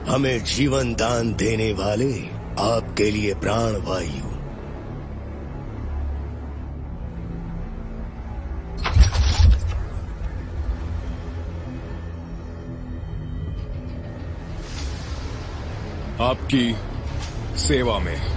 हमें जीवन दान देने वाले आपके लिए प्राण वायु। आपकी सेवा में।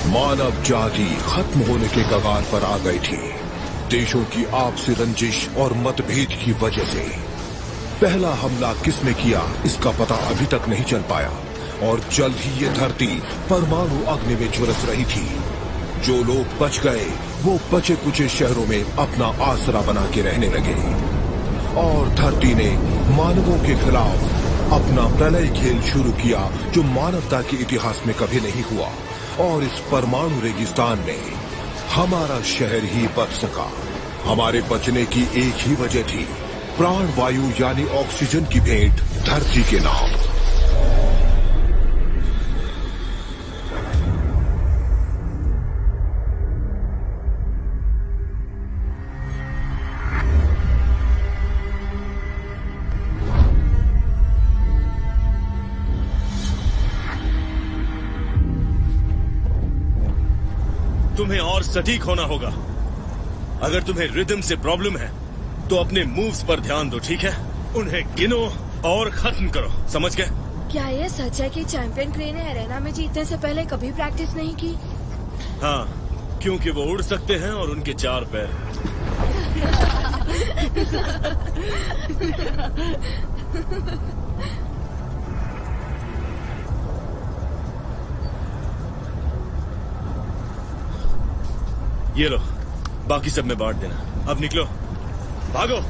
मानव जाति खत्म होने के कगार पर आ गई थी, देशों की आपसी रंजिश और मतभेद की वजह से। पहला हमला किसने किया इसका पता अभी तक नहीं चल पाया, और जल्द ही ये धरती परमाणु अग्नि में झुलस रही थी। जो लोग बच गए वो बचे कुचे शहरों में अपना आसरा बना के रहने लगे, और धरती ने मानवों के खिलाफ अपना प्रलय खेल शुरू किया जो मानवता के इतिहास में कभी नहीं हुआ। और इस परमाणु रेगिस्तान में हमारा शहर ही बच सका। हमारे बचने की एक ही वजह थी, प्राण वायु यानी ऑक्सीजन की भेंट धरती के नाम। तुम्हें और सटीक होना होगा। अगर तुम्हें रिदम से प्रॉब्लम है तो अपने मूव्स पर ध्यान दो, ठीक है? उन्हें गिनो और खत्म करो, समझ गए? क्या ये सच है कि चैंपियन क्रे ने एरेना में जीतने से पहले कभी प्रैक्टिस नहीं की? हाँ, क्योंकि वो उड़ सकते हैं और उनके 4 पैर हैं। ये लो, बाकी सब में बांट देना। अब निकलो, भागो।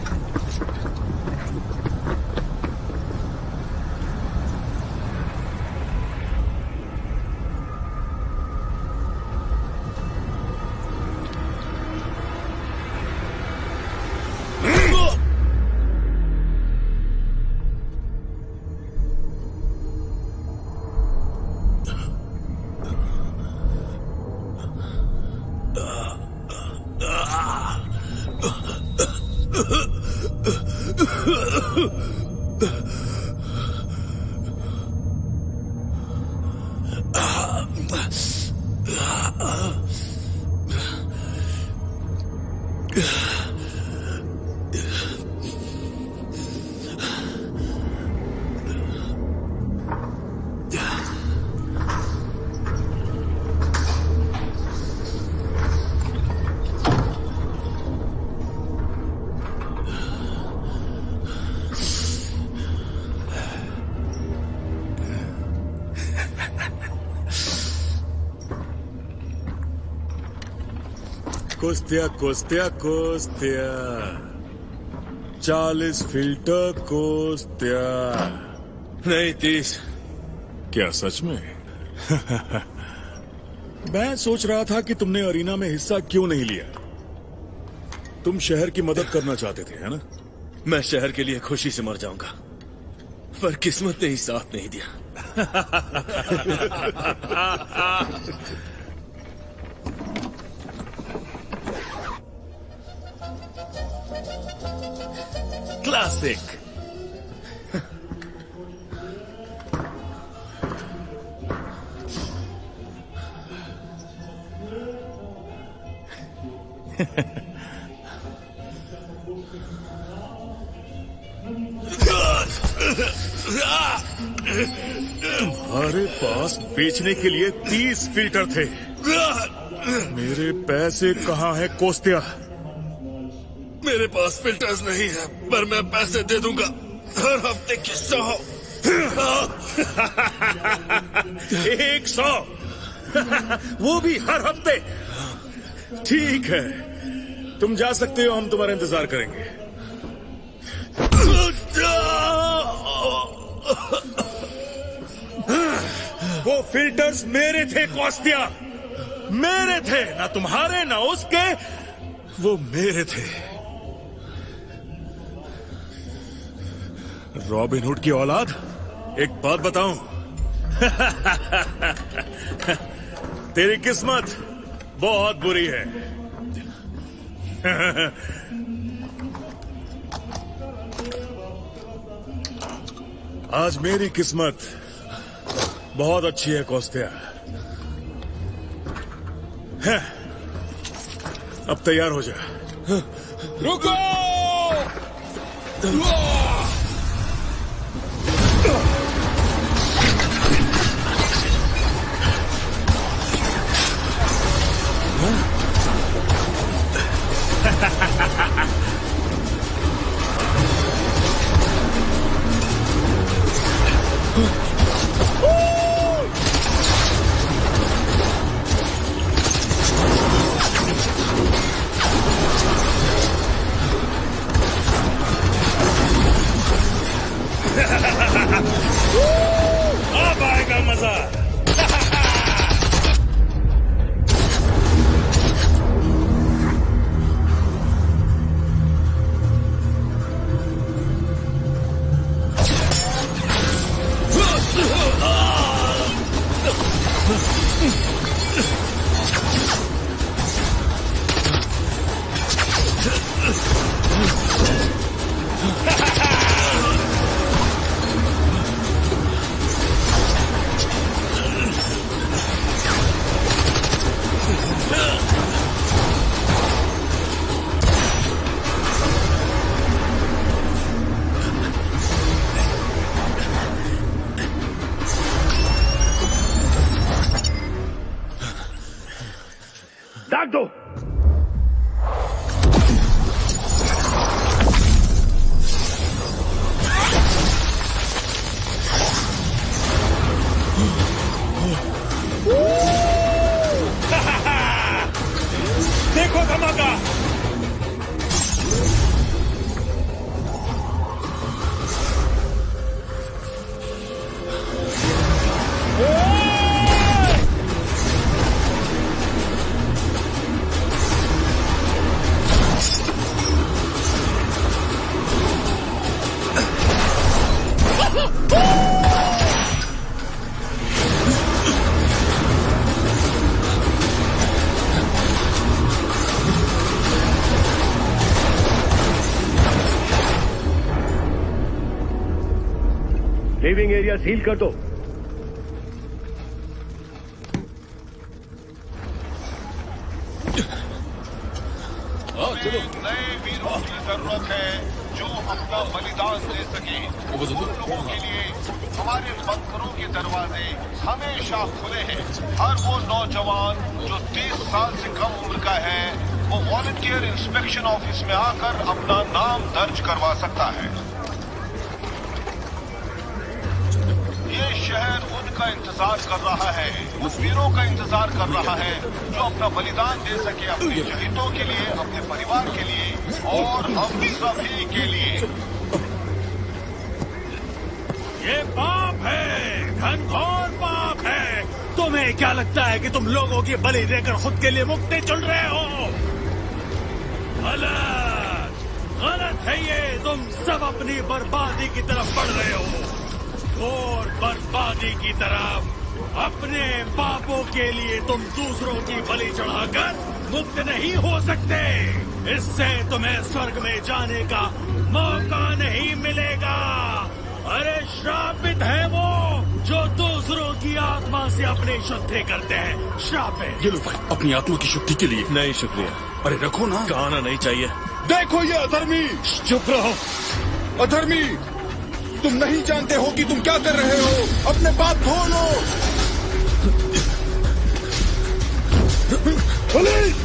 कोस्तिया कोस्तिया कोस्तिया 40 फिल्टर कोस्तिया नहीं 30। क्या सच में? मैं सोच रहा था कि तुमने अरीना में हिस्सा क्यों नहीं लिया। तुम शहर की मदद करना चाहते थे, है ना? मैं शहर के लिए खुशी से मर जाऊंगा, पर किस्मत ने ही साथ नहीं दिया। क्लासिक। तुम्हारे पास बेचने के लिए 30 फिल्टर थे। मेरे पैसे कहाँ हैं कोस्तिया? मेरे पास फिल्टर्स नहीं है, पर मैं पैसे दे दूंगा हर हफ्ते की 100। 100 वो भी हर हफ्ते? ठीक है, तुम जा सकते हो, हम तुम्हारा इंतजार करेंगे। वो फिल्टर्स मेरे थे कोस्तिया, मेरे थे, ना तुम्हारे ना उसके, वो मेरे थे। रॉबिन हुड की औलाद, एक बात बताऊं? तेरी किस्मत बहुत बुरी है। आज मेरी किस्मत बहुत अच्छी है कोस्तिया। अब तैयार हो जा। रुको! अब आएगा मजा। दाग दो। देखो धमाका। लिविंग एरिया सील कर दो। नए वीरों की जरूरत है जो अपना बलिदान दे सके। उन लोगों के लिए हमारे बंकरों के दरवाजे हमेशा खुले हैं। हर वो नौजवान जो 30 साल से कम उम्र का है, वो वॉलंटियर इंस्पेक्शन ऑफिस में आकर अपना नाम दर्ज करवा सकता है। ये शहर उनका इंतजार कर रहा है, उन वीरों का इंतजार कर रहा है जो अपना बलिदान दे सके अपने शहीदों के लिए, अपने परिवार के लिए और हम सभी के लिए। ये पाप है, घनघोर पाप है। तुम्हें क्या लगता है कि तुम लोगों की बलि देकर खुद के लिए मुक्ति चुन रहे हो? गलत, गलत है ये। तुम सब अपनी बर्बादी की तरफ बढ़ रहे हो, और बर्बादी की तरफ। अपने पापों के लिए तुम दूसरों की बलि चढ़ाकर मुक्त नहीं हो सकते। इससे तुम्हें स्वर्ग में जाने का मौका नहीं मिलेगा। अरे श्रापित है वो जो दूसरों की आत्मा से अपने शुद्धि करते हैं। श्राप है। ये लो भाई, अपनी आत्मा की शुद्धि के लिए। नहीं शुक्रिया। अरे रखो ना। कहना नहीं चाहिए। देखो ये अधर्मी! चुप रहो। अधर्मी, तुम नहीं जानते हो कि तुम क्या कर रहे हो। अपने पाप धो लो। पुलिस!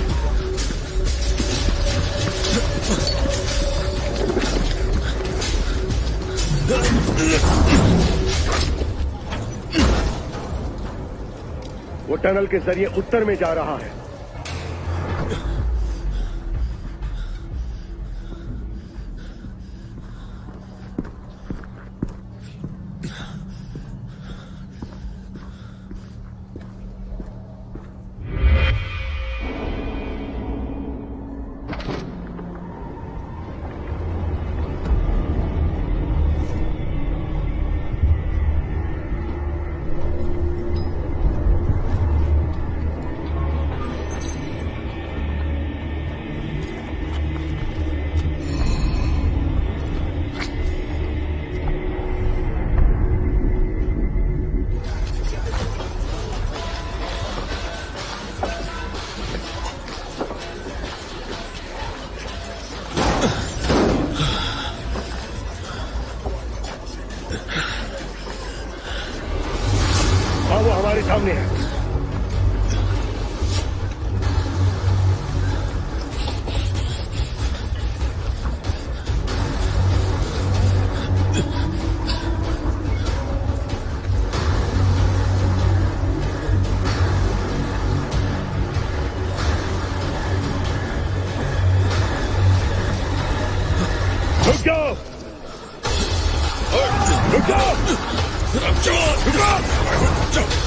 वो टनल के जरिए उत्तर में जा रहा है। हाँ, वो हमारे सामने है। रुक जाओ! रुक जाओ!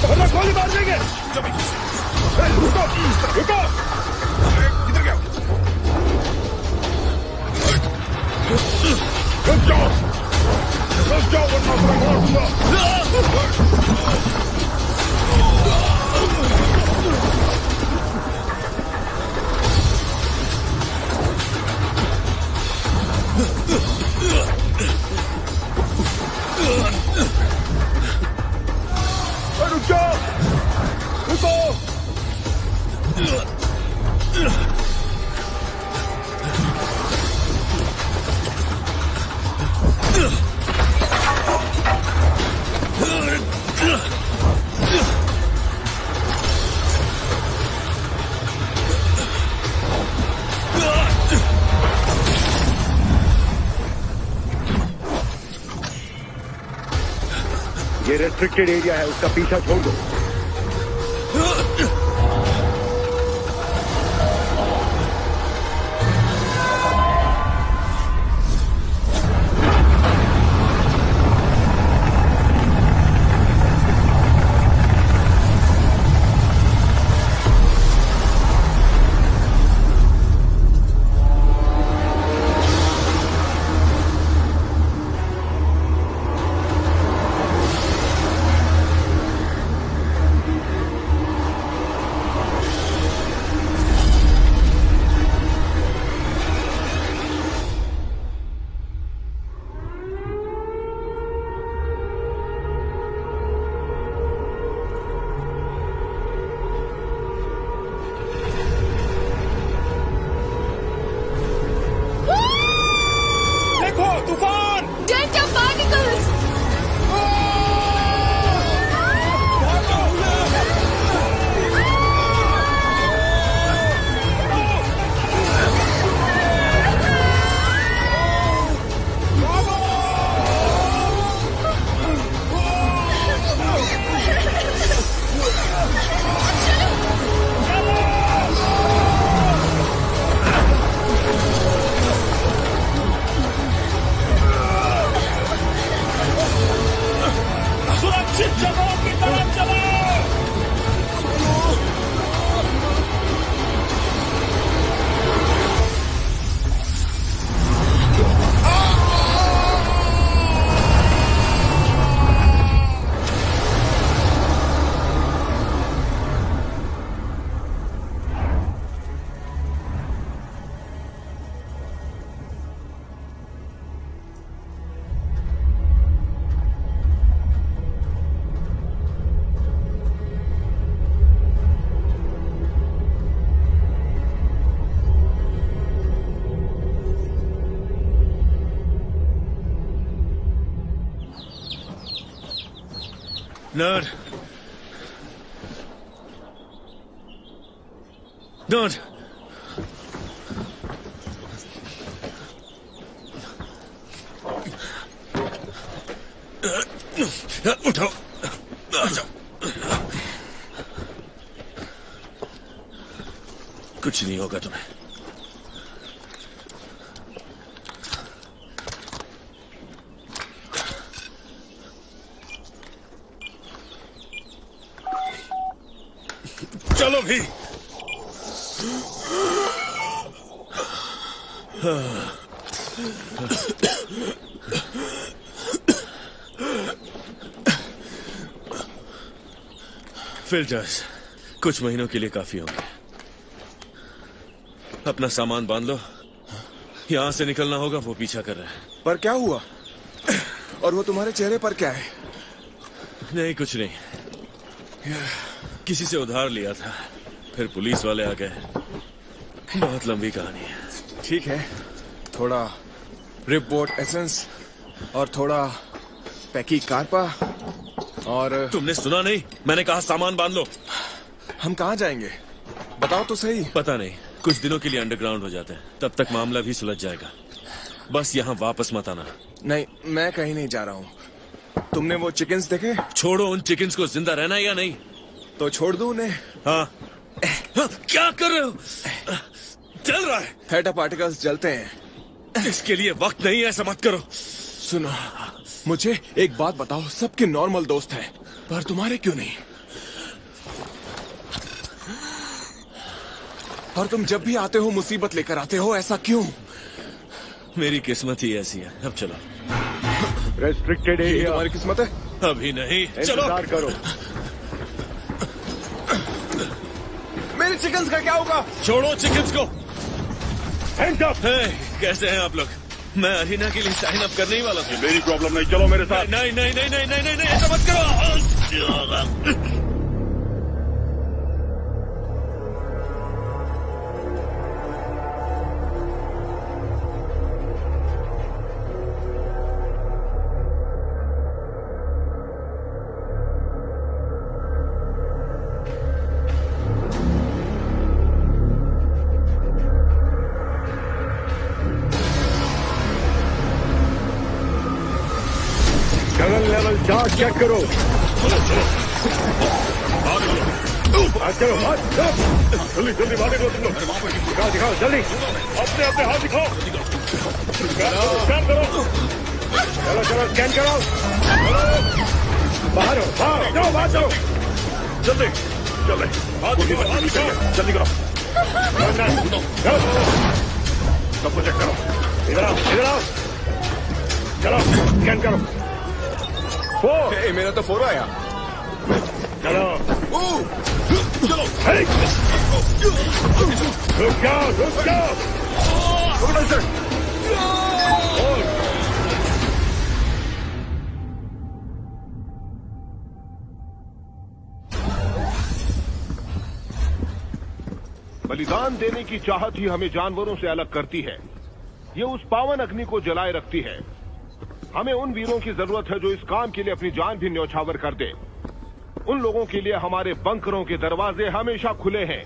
वरना गोली मार देंगे। रुको! रुको! किधर गया? रुक जाओ! रुक जाओ वरना पूरा मार दूंगा। रुक जाओ! रुको! ये रेस्ट्रिक्टेड एरिया है, उसका पीछा छोड़ दो। नर्ड, नर्ड, उठाओ, कुछ नहीं होगा तुम्हें। चलो भी। फिल्टर्स कुछ महीनों के लिए काफी होंगे। अपना सामान बांध लो, यहां से निकलना होगा। वो पीछा कर रहा है। पर क्या हुआ? और वो तुम्हारे चेहरे पर क्या है? नहीं, कुछ नहीं। किसी से उधार लिया था, फिर पुलिस वाले आ गए। बहुत लंबी कहानी है। ठीक है, थोड़ा रिपबोट एसेंस और थोड़ा पैकी कारपा और तुमने सुना नहीं? मैंने कहा सामान बांध लो। हम कहाँ जाएंगे? बताओ तो सही। पता नहीं, कुछ दिनों के लिए अंडरग्राउंड हो जाते हैं, तब तक मामला भी सुलझ जाएगा। बस यहाँ वापस मत आना। नहीं, मैं कहीं नहीं जा रहा हूँ। तुमने वो चिकन्स देखे? छोड़ो उन चिकन्स को, जिंदा रहना है या नहीं? तो छोड़ दूं उन्हें? हाँ। क्या कर रहे हो? जल रहा है। थीटा पार्टिकल्स जलते हैं। इसके लिए वक्त नहीं है, ऐसा मत करो। सुनो, मुझे एक बात बताओ, सबके नॉर्मल दोस्त हैं, पर तुम्हारे क्यों नहीं? और तुम जब भी आते हो मुसीबत लेकर आते हो, ऐसा क्यों? मेरी किस्मत ही ऐसी है। अब चलो। रेस्ट्रिक्टेड ये एरिया। तुम्हारी किस्मत है? अभी नहीं, चलो। इंतजार करो। मेरे चिकन्स का क्या होगा? छोड़ो चिकन्स को। Hands up. कैसे हैं आप लोग? मैं अरीना के लिए साइन अप करने ही वाला था। मेरी प्रॉब्लम नहीं, चलो मेरे साथ। नहीं नहीं नहीं नहीं नहीं नहीं, ऐसा मत करो। गगन लेवल चार्ट चेक करो। चलो चलो, हाथ चलो, हाथ चलो, जल्दी जल्दी बातें करो तुम लोग। दिखाओ दिखाओ जल्दी, अपने अपने हाथ दिखाओ। स्कैन करो। चलो चलो, स्कैन करो। बाहर हो, बाहर जाओ, बाहर जाओ, जल्दी जल्दी, हाथ दिखाओ, जल्दी करो। सबको चेक करो। इधर आओ, इधर आओ, चलो स्कैन करो। मेरा तो 4 आया। चलो चलो। रुक जाओ, रुक जाओ। बलिदान देने की चाहत ही हमें जानवरों से अलग करती है। ये उस पावन अग्नि को जलाए रखती है। हमें उन वीरों की जरूरत है जो इस काम के लिए अपनी जान भी न्यौछावर कर दे। उन लोगों के लिए हमारे बंकरों के दरवाजे हमेशा खुले हैं।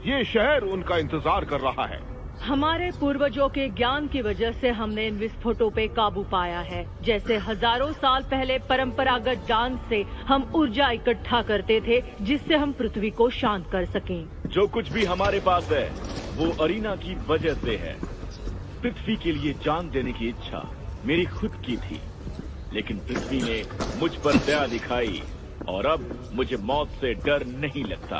ये शहर उनका इंतजार कर रहा है। हमारे पूर्वजों के ज्ञान की वजह से हमने इन विस्फोटों पे काबू पाया है। जैसे हजारों साल पहले परंपरागत डांस से हम ऊर्जा इकट्ठा करते थे, जिससे हम पृथ्वी को शांत कर सकें। जो कुछ भी हमारे पास है वो अरीना की वजह से है। पृथ्वी के लिए जान देने की इच्छा मेरी खुद की थी, लेकिन पृथ्वी ने मुझ पर दया दिखाई और अब मुझे मौत से डर नहीं लगता।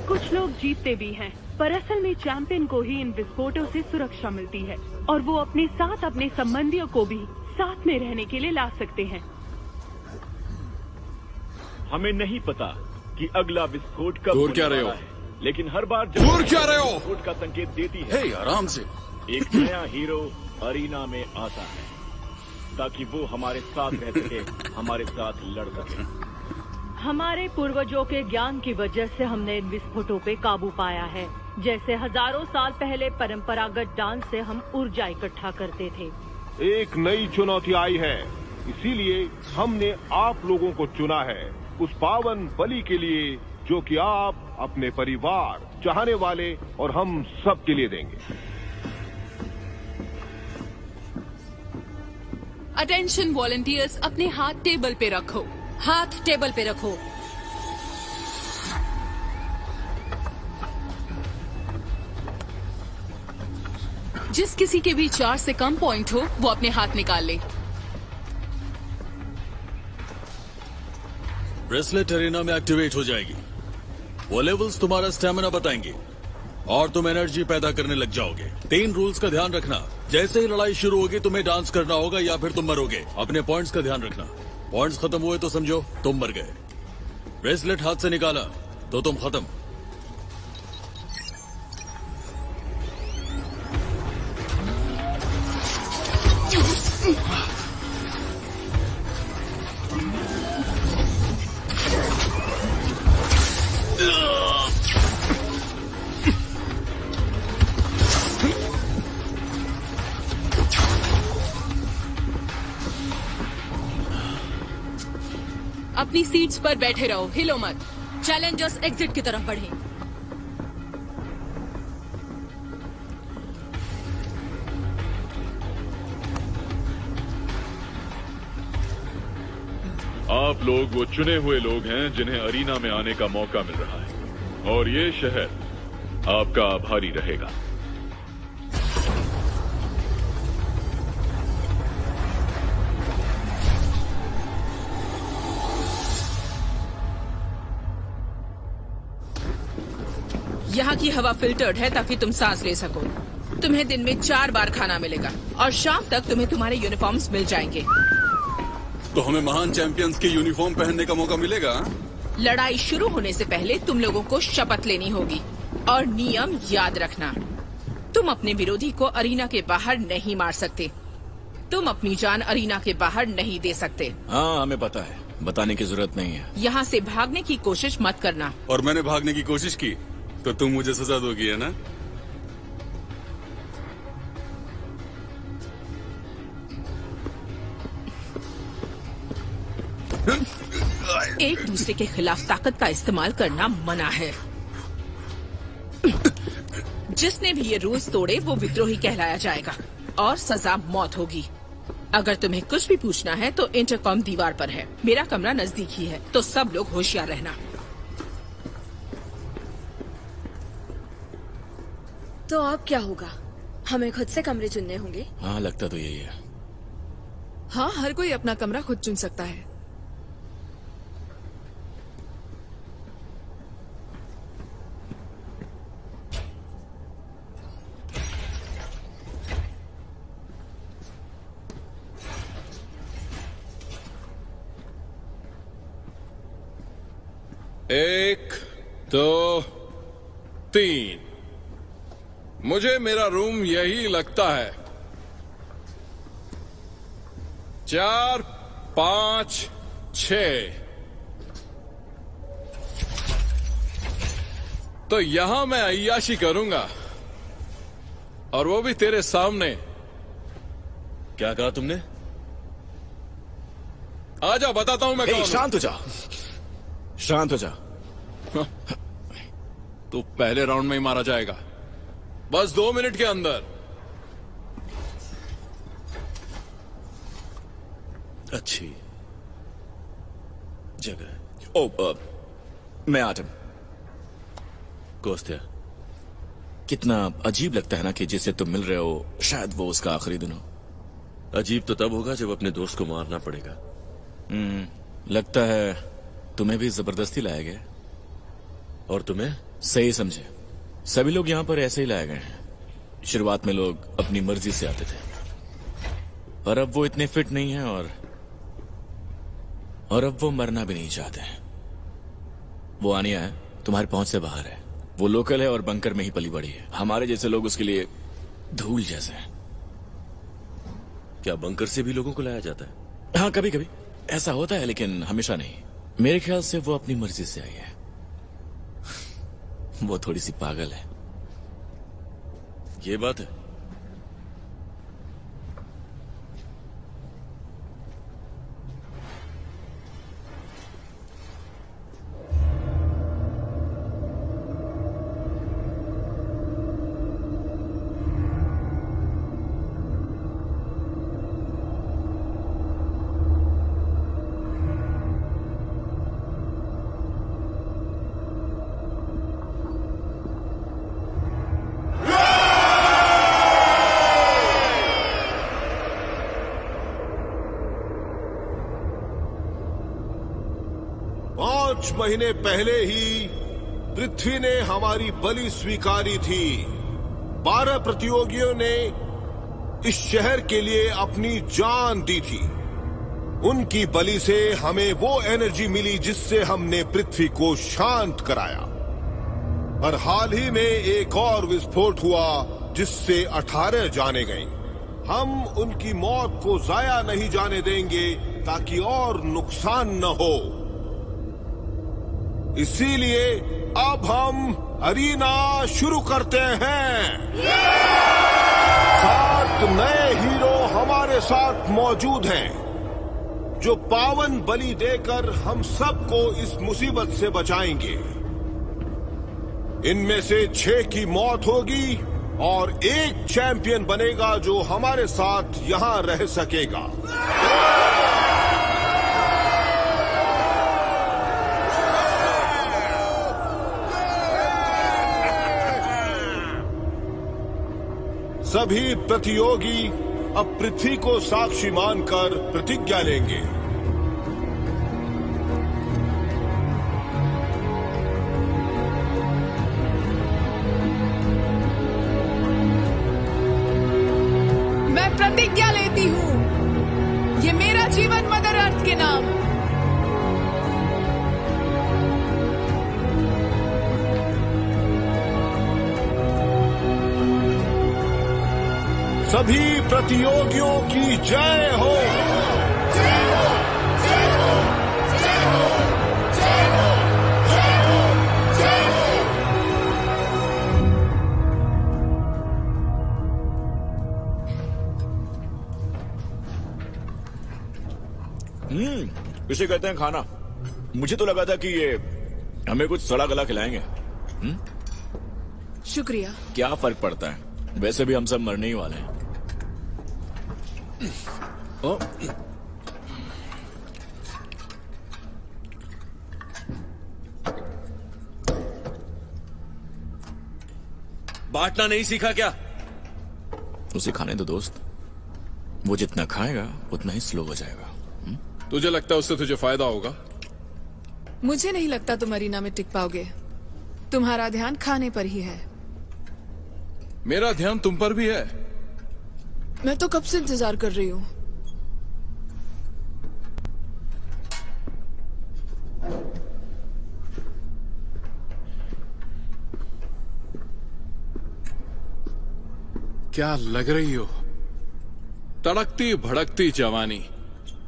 कुछ लोग जीतते भी हैं, पर असल में चैंपियन को ही इन विस्फोटों से सुरक्षा मिलती है और वो अपने साथ अपने संबंधियों को भी साथ में रहने के लिए ला सकते हैं। हमें नहीं पता कि अगला विस्फोट कब दूर क्या होने रहे हो? वाला है, लेकिन हर बार जब दूर क्या रहे हो? विस्फोट का संकेत देती है, हे, आराम से। एक नया हीरो अरीना में आता है ताकि वो हमारे साथ रह सके, हमारे साथ लड़ सके। हमारे पूर्वजों के ज्ञान की वजह से हमने इन विस्फोटों पे काबू पाया है। जैसे हजारों साल पहले परंपरागत डांस से हम ऊर्जा इकट्ठा करते थे। एक नई चुनौती आई है। इसीलिए हमने आप लोगों को चुना है उस पावन बलि के लिए जो कि आप अपने परिवार, चाहने वाले और हम सब के लिए देंगे। अटेंशन वॉलंटियर्स, अपने हाथ टेबल पे रखो। हाथ टेबल पे रखो। जिस किसी के भी 4 से कम पॉइंट हो वो अपने हाथ निकाल ले। ब्रेसलेट एरिना में एक्टिवेट हो जाएगी। वो लेवल्स तुम्हारा स्टेमिना बताएंगे और तुम एनर्जी पैदा करने लग जाओगे। 3 रूल्स का ध्यान रखना। जैसे ही लड़ाई शुरू होगी तुम्हें डांस करना होगा या फिर तुम मरोगे। अपने पॉइंट्स का ध्यान रखना। पॉइंट्स खत्म हुए तो समझो तुम मर गए। ब्रेसलेट हाथ से निकाला तो तुम खत्म। अपनी सीट्स पर बैठे रहो, हिलो मत। चैलेंजर्स एग्जिट की तरफ बढ़ें। आप लोग वो चुने हुए लोग हैं जिन्हें अरीना में आने का मौका मिल रहा है और ये शहर आपका आभारी रहेगा। यहाँ की हवा फिल्टर्ड है ताकि तुम सांस ले सको। तुम्हें दिन में 4 बार खाना मिलेगा और शाम तक तुम्हें तुम्हारे यूनिफॉर्म्स मिल जाएंगे। तो हमें महान चैंपियंस के यूनिफॉर्म पहनने का मौका मिलेगा? लड़ाई शुरू होने से पहले तुम लोगों को शपथ लेनी होगी और नियम याद रखना। तुम अपने विरोधी को अरीना के बाहर नहीं मार सकते। तुम अपनी जान अरीना के बाहर नहीं दे सकते। हाँ, हमें पता है, बताने की जरूरत नहीं है। यहाँ से भागने की कोशिश मत करना। और मैंने भागने की कोशिश की तो तुम मुझे सजा दोगी, है ना? एक दूसरे के खिलाफ ताकत का इस्तेमाल करना मना है। जिसने भी ये रूल्स तोड़े वो विद्रोही कहलाया जाएगा और सजा मौत होगी। अगर तुम्हें कुछ भी पूछना है तो इंटरकॉम दीवार पर है। मेरा कमरा नजदीक ही है, तो सब लोग होशियार रहना। तो अब क्या होगा? हमें खुद से कमरे चुनने होंगे? हाँ, लगता तो यही है। हाँ, हर कोई अपना कमरा खुद चुन सकता है। एक, दो, तीन। मुझे मेरा रूम यही लगता है। 4, 5, 6। तो यहां मैं अय्याशी करूंगा और वो भी तेरे सामने। क्या कहा तुमने? आजा, बताता हूं मैं कौन हूं। शांत हो जा, शांत हो जा। तू पहले राउंड में ही मारा जाएगा, बस 2 मिनट के अंदर। अच्छी जगह। मैं आदम। कोस्त्या, कितना अजीब लगता है ना कि जिससे तुम मिल रहे हो शायद वो उसका आखिरी दिन हो। अजीब तो तब होगा जब अपने दोस्त को मारना पड़ेगा। लगता है तुम्हें भी जबरदस्ती लाया गया। और तुम्हें? सही समझे, सभी लोग यहाँ पर ऐसे ही लाए गए हैं। शुरुआत में लोग अपनी मर्जी से आते थे, पर अब वो इतने फिट नहीं हैं और अब वो मरना भी नहीं चाहते। वो आनिया है, तुम्हारी पहुंच से बाहर है। वो लोकल है और बंकर में ही पली बड़ी है। हमारे जैसे लोग उसके लिए धूल जैसे हैं। क्या बंकर से भी लोगों को लाया जाता है? हाँ, कभी कभी ऐसा होता है, लेकिन हमेशा नहीं। मेरे ख्याल से वो अपनी मर्जी से आई है। वो थोड़ी सी पागल है। ये बात है। 5 महीने पहले ही पृथ्वी ने हमारी बलि स्वीकारी थी। 12 प्रतियोगियों ने इस शहर के लिए अपनी जान दी थी। उनकी बलि से हमें वो एनर्जी मिली जिससे हमने पृथ्वी को शांत कराया। पर हाल ही में एक और विस्फोट हुआ जिससे 18 जाने गईं। हम उनकी मौत को जाया नहीं जाने देंगे ताकि और नुकसान न हो। इसीलिए अब हम अरीना शुरू करते हैं। 7 नए हीरो हमारे साथ मौजूद हैं जो पावन बलि देकर हम सबको इस मुसीबत से बचाएंगे। इनमें से 6 की मौत होगी और 1 चैंपियन बनेगा जो हमारे साथ यहां रह सकेगा। सभी प्रतियोगी अब पृथ्वी को साक्षी मानकर प्रतिज्ञा लेंगे। मैं प्रतिज्ञा लेती हूँ, ये मेरा जीवन मदर अर्थ के नाम। सभी प्रतियोगियों की जय हो। जय हो, जय हो, जय हो, जय हो, जय हो, जय हो। इसे कहते हैं खाना। मुझे तो लगा था कि ये हमें कुछ सड़ा गला खिलाएंगे। शुक्रिया। क्या फर्क पड़ता है, वैसे भी हम सब मरने ही वाले हैं। बांटना नहीं सीखा क्या? उसे खाने दो दोस्त, वो जितना खाएगा उतना ही स्लो हो जाएगा। तुझे लगता है उससे तुझे फायदा होगा? मुझे नहीं लगता तुम अरीना में टिक पाओगे। तुम्हारा ध्यान खाने पर ही है। मेरा ध्यान तुम पर भी है। मैं तो कब से इंतजार कर रही हूँ। क्या लग रही हो? तड़कती भड़कती जवानी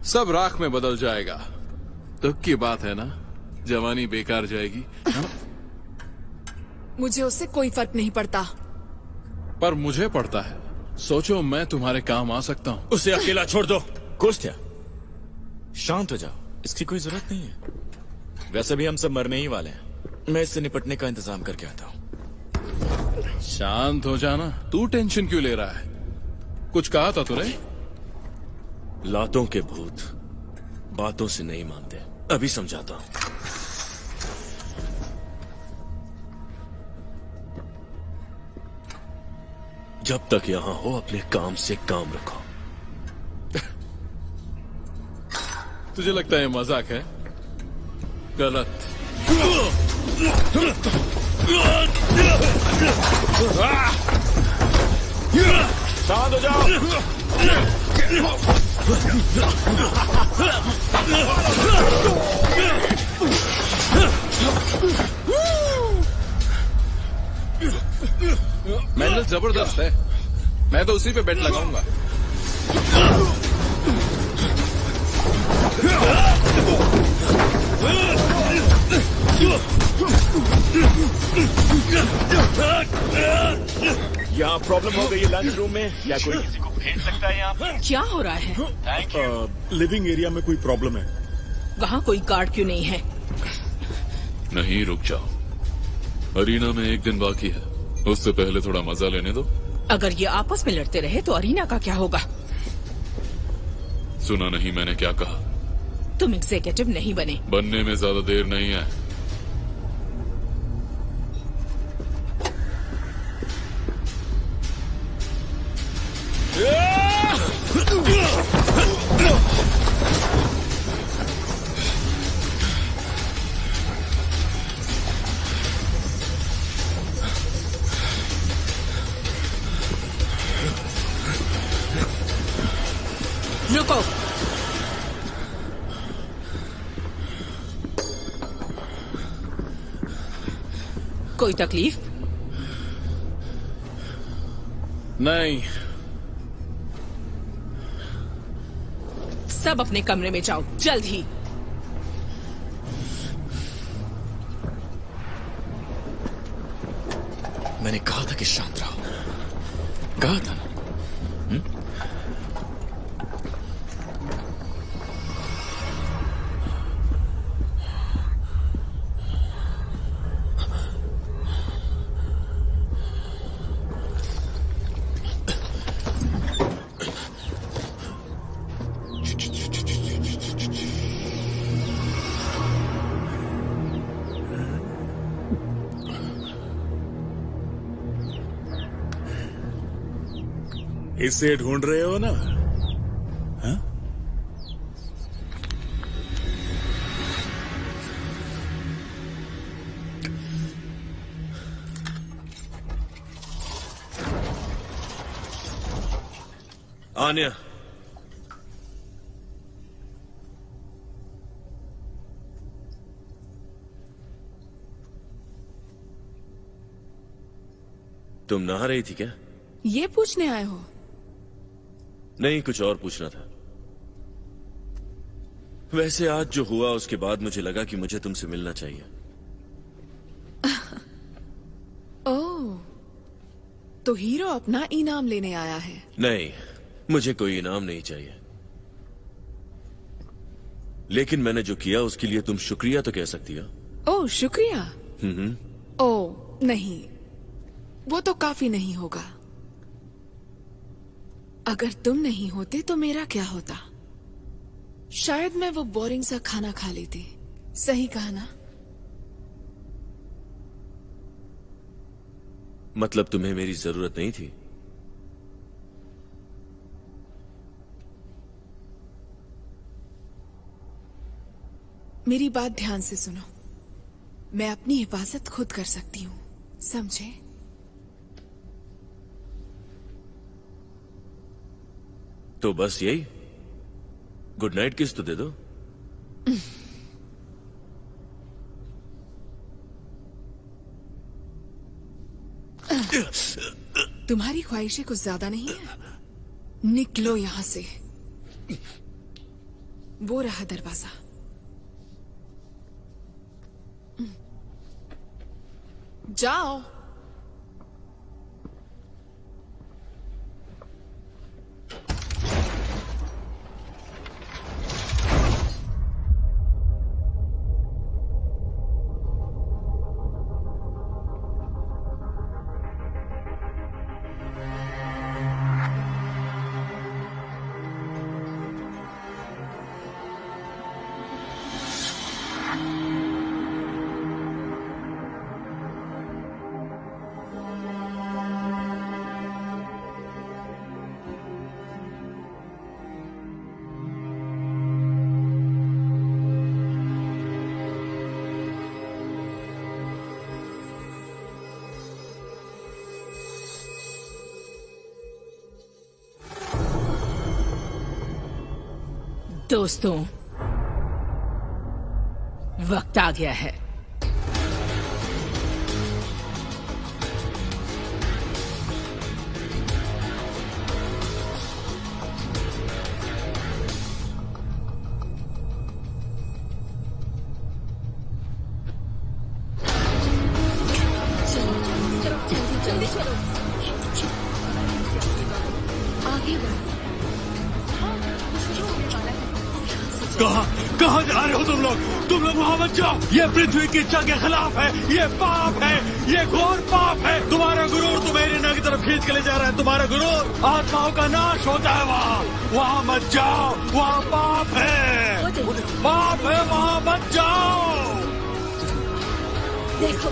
सब राख में बदल जाएगा। दुख की बात है ना, जवानी बेकार जाएगी। मुझे उससे कोई फर्क नहीं पड़ता। पर मुझे पड़ता है। सोचो मैं तुम्हारे काम आ सकता हूँ। उसे अकेला छोड़ दो। कोस्टिया, शांत हो जाओ, इसकी कोई जरूरत नहीं है। वैसे भी हम सब मरने ही वाले हैं। मैं इससे निपटने का इंतजाम करके आता हूँ। शांत हो जाना। तू टेंशन क्यों ले रहा है? कुछ कहा था तूने? लातों के भूत बातों से नहीं मानते। अभी समझाता हूं। जब तक यहां हो अपने काम से काम रखो। तुझे लगता है मजाक है? गलत। शांत हो जाओ। मैंने जबरदस्त है। मैं तो उसी पे बेट लगाऊंगा। यहाँ प्रॉब्लम हो गई है लंच रूम में। क्या कोई किसी को भेज सकता है यहाँ पे? क्या हो रहा है? Thank you. लिविंग एरिया में कोई प्रॉब्लम है? वहाँ कोई गार्ड क्यों नहीं है? नहीं, रुक जाओ। अरीना में 1 दिन बाकी है, उससे पहले थोड़ा मजा लेने दो। अगर ये आपस में लड़ते रहे तो अरीना का क्या होगा? सुना नहीं मैंने क्या कहा? तुम एग्जीक्यूटिव नहीं बने। बनने में ज्यादा देर नहीं है। कोई तकलीफ? नहीं। सब अपने कमरे में जाओ, जल्द ही। मैंने कहा था कि शांत रहो, कहा था ना। इसे ढूंढ रहे हो ना? हा? आन्या, तुम नहा रही थी क्या? ये पूछने आए हो? नहीं, कुछ और पूछना था। वैसे आज जो हुआ उसके बाद मुझे लगा कि मुझे तुमसे मिलना चाहिए। ओह, तो हीरो अपना इनाम लेने आया है? नहीं, मुझे कोई इनाम नहीं चाहिए, लेकिन मैंने जो किया उसके लिए तुम शुक्रिया तो कह सकती हो। ओह, शुक्रिया? ओह नहीं, वो तो काफी नहीं होगा। अगर तुम नहीं होते तो मेरा क्या होता? शायद मैं वो बोरिंग सा खाना खा लेती। सही कहा ना? मतलब तुम्हें मेरी जरूरत नहीं थी? मेरी बात ध्यान से सुनो। मैं अपनी हिफाजत खुद कर सकती हूँ, समझे? तो बस यही? गुड नाइट किस तो दे दो। तुम्हारी ख्वाहिशें कुछ ज्यादा नहीं है? निकलो यहां से। वो रहा दरवाजा। जाओ। दोस्तों, वक्त आ गया है। जल्दी चलो। आगे बढ़ो। कहाँ जा रहे हो तुम लोग? तुम लोग वहाँ मत जाओ। ये पृथ्वी की इच्छा के खिलाफ है। ये पाप है, ये घोर पाप है। तुम्हारा गुरूर तुम्हें इरिना की तरफ खींच के ले जा रहा है। तुम्हारा गुरूर आत्माओं का नाश होता है वहाँ मत जाओ। वहाँ पाप है, पाप है, वहाँ मत जाओ। देखो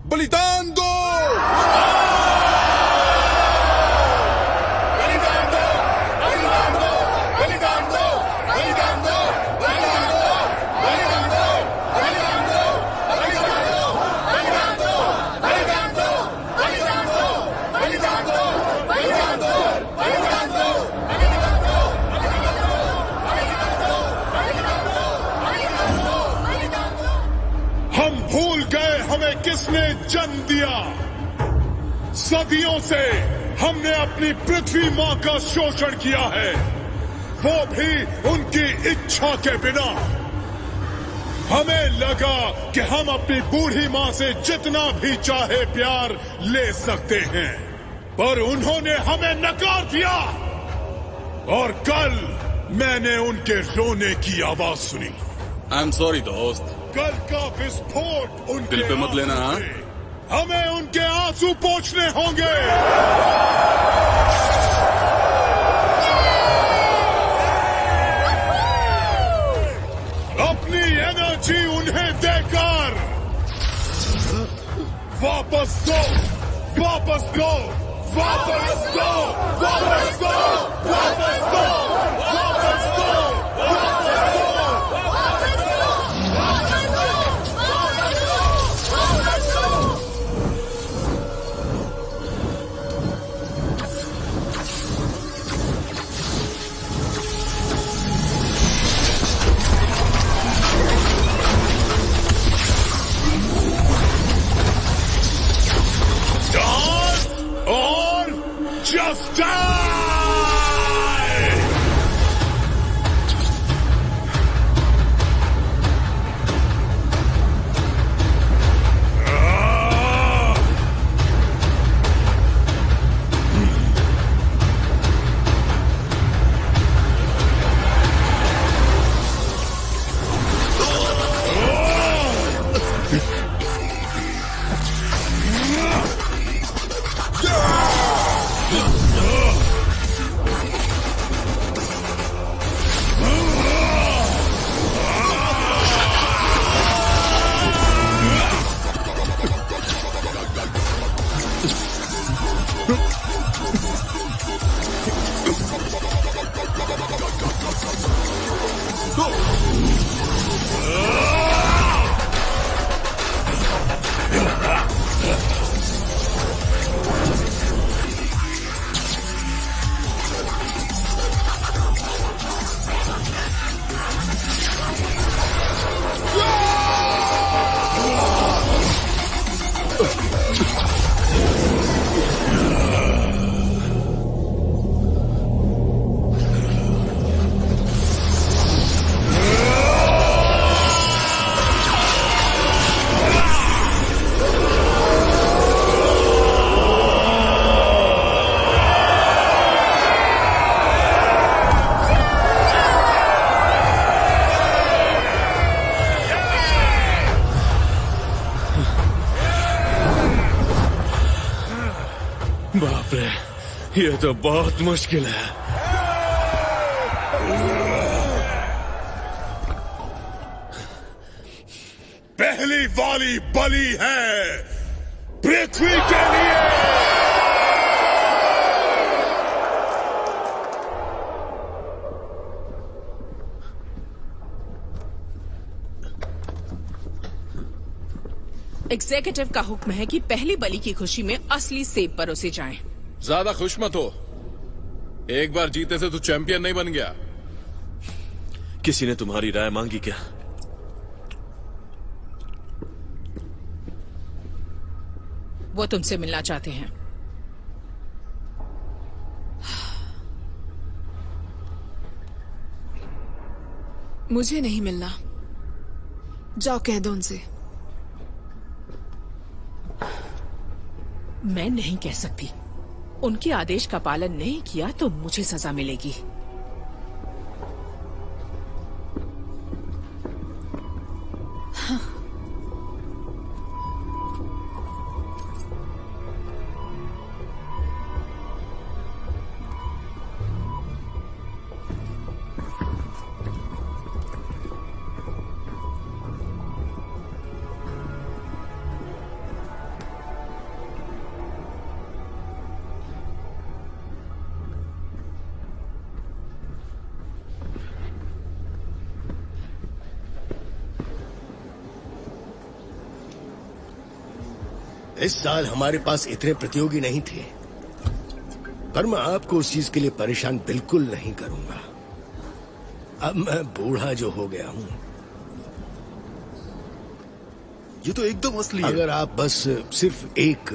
बलिदान दो! उसने जन्म दिया। सदियों से हमने अपनी पृथ्वी माँ का शोषण किया है, वो भी उनकी इच्छा के बिना। हमें लगा कि हम अपनी बूढ़ी माँ से जितना भी चाहे प्यार ले सकते हैं, पर उन्होंने हमें नकार दिया। और कल मैंने उनके रोने की आवाज सुनी। आई एम सॉरी दोस्त। कल का विस्फोट उनके दिल पे मत लेना। हाँ? हमें उनके आंसू पोंछने होंगे। अपनी एनर्जी उन्हें देकर वापस दो, वापस दो, वापस दो, वापस दो, वापस दो, वापस दो, वापस दो। और just die! बाप रे, ये तो बहुत मुश्किल है। पहली वाली बलि है पृथ्वी के लिए। एग्जीक्यूटिव का हुक्म है कि पहली बलि की खुशी में असली सेब परोसे जाएं। ज्यादा खुश मत हो, एक बार जीते से तू चैंपियन नहीं बन गया। किसी ने तुम्हारी राय मांगी क्या? वो तुमसे मिलना चाहते हैं। मुझे नहीं मिलना, जाओ कह दो उनसे। मैं नहीं कह सकती। उनके आदेश का पालन नहीं किया तो मुझे सजा मिलेगी। हाँ। इस साल हमारे पास इतने प्रतियोगी नहीं थे, पर मैं आपको उस चीज के लिए परेशान बिल्कुल नहीं करूंगा। अब मैं बूढ़ा जो हो गया हूं, ये तो एकदम असली है। अगर आप बस सिर्फ एक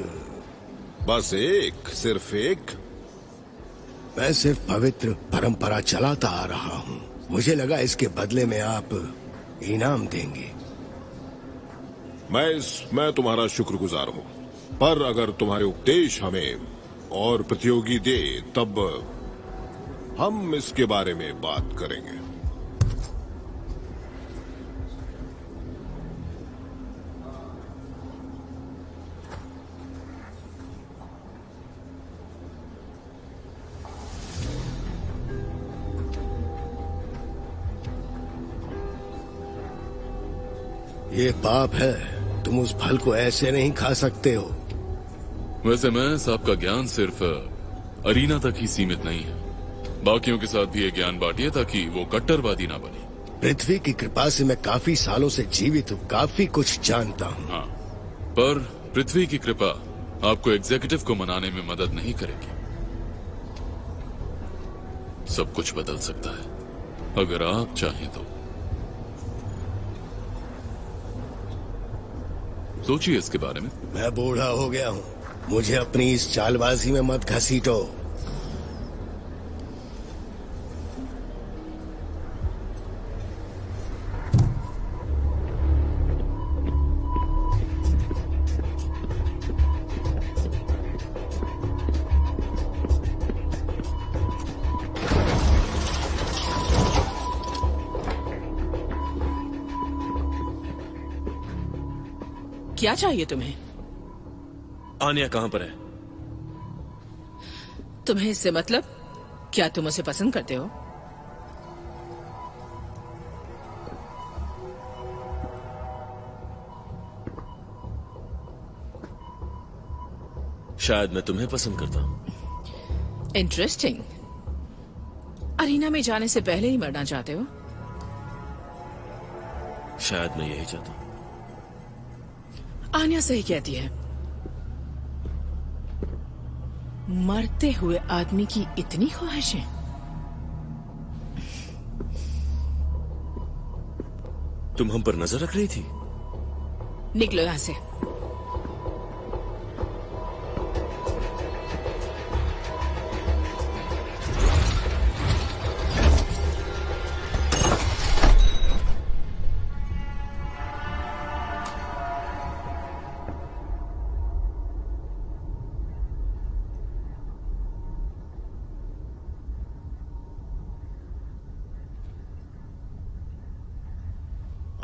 मैं सिर्फ पवित्र परंपरा चलाता आ रहा हूँ। मुझे लगा इसके बदले में आप इनाम देंगे। मैं तुम्हारा शुक्रगुजार हूँ, पर अगर तुम्हारे उपदेश हमें और प्रतियोगी दे तब हम इसके बारे में बात करेंगे। ये पाप है, तुम उस फल को ऐसे नहीं खा सकते हो। वैसे मैं आपका ज्ञान सिर्फ अरीना तक ही सीमित नहीं है, बाकियों के साथ भी ये ज्ञान बांटिए ताकि वो कट्टरवादी ना बने। पृथ्वी की कृपा से मैं काफी सालों से जीवित हूँ, काफी कुछ जानता हूँ। हाँ, पर पृथ्वी की कृपा आपको एग्जीक्यूटिव को मनाने में मदद नहीं करेगी। सब कुछ बदल सकता है अगर आप चाहें तो। सोचिए इसके बारे में। मैं बूढ़ा हो गया हूँ, मुझे अपनी इस चालबाजी में मत घसीटो। क्या चाहिए तुम्हें? आन्या कहाँ पर है? तुम्हें इससे मतलब? क्या तुम उसे पसंद करते हो? शायद मैं तुम्हें पसंद करता हूँ। इंटरेस्टिंग। अरीना में जाने से पहले ही मरना चाहते हो? शायद मैं यही चाहता हूँ। आन्या सही कहती है। मरते हुए आदमी की इतनी ख्वाहिशें। तुम हम पर नजर रख रही थी? निकलो यहां से।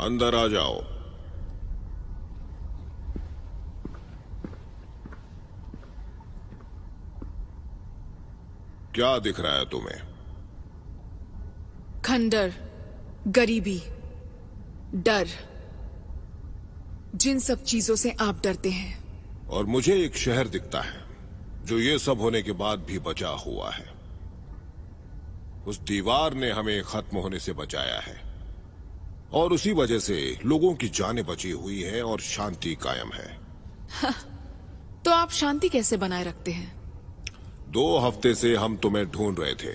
अंदर आ जाओ। क्या दिख रहा है तुम्हें? खंडर, गरीबी, डर, जिन सब चीजों से आप डरते हैं। और मुझे एक शहर दिखता है जो ये सब होने के बाद भी बचा हुआ है। उस दीवार ने हमें खत्म होने से बचाया है और उसी वजह से लोगों की जानें बची हुई है और शांति कायम है। तो आप शांति कैसे बनाए रखते हैं? 2 हफ्ते से हम तुम्हें ढूंढ रहे थे,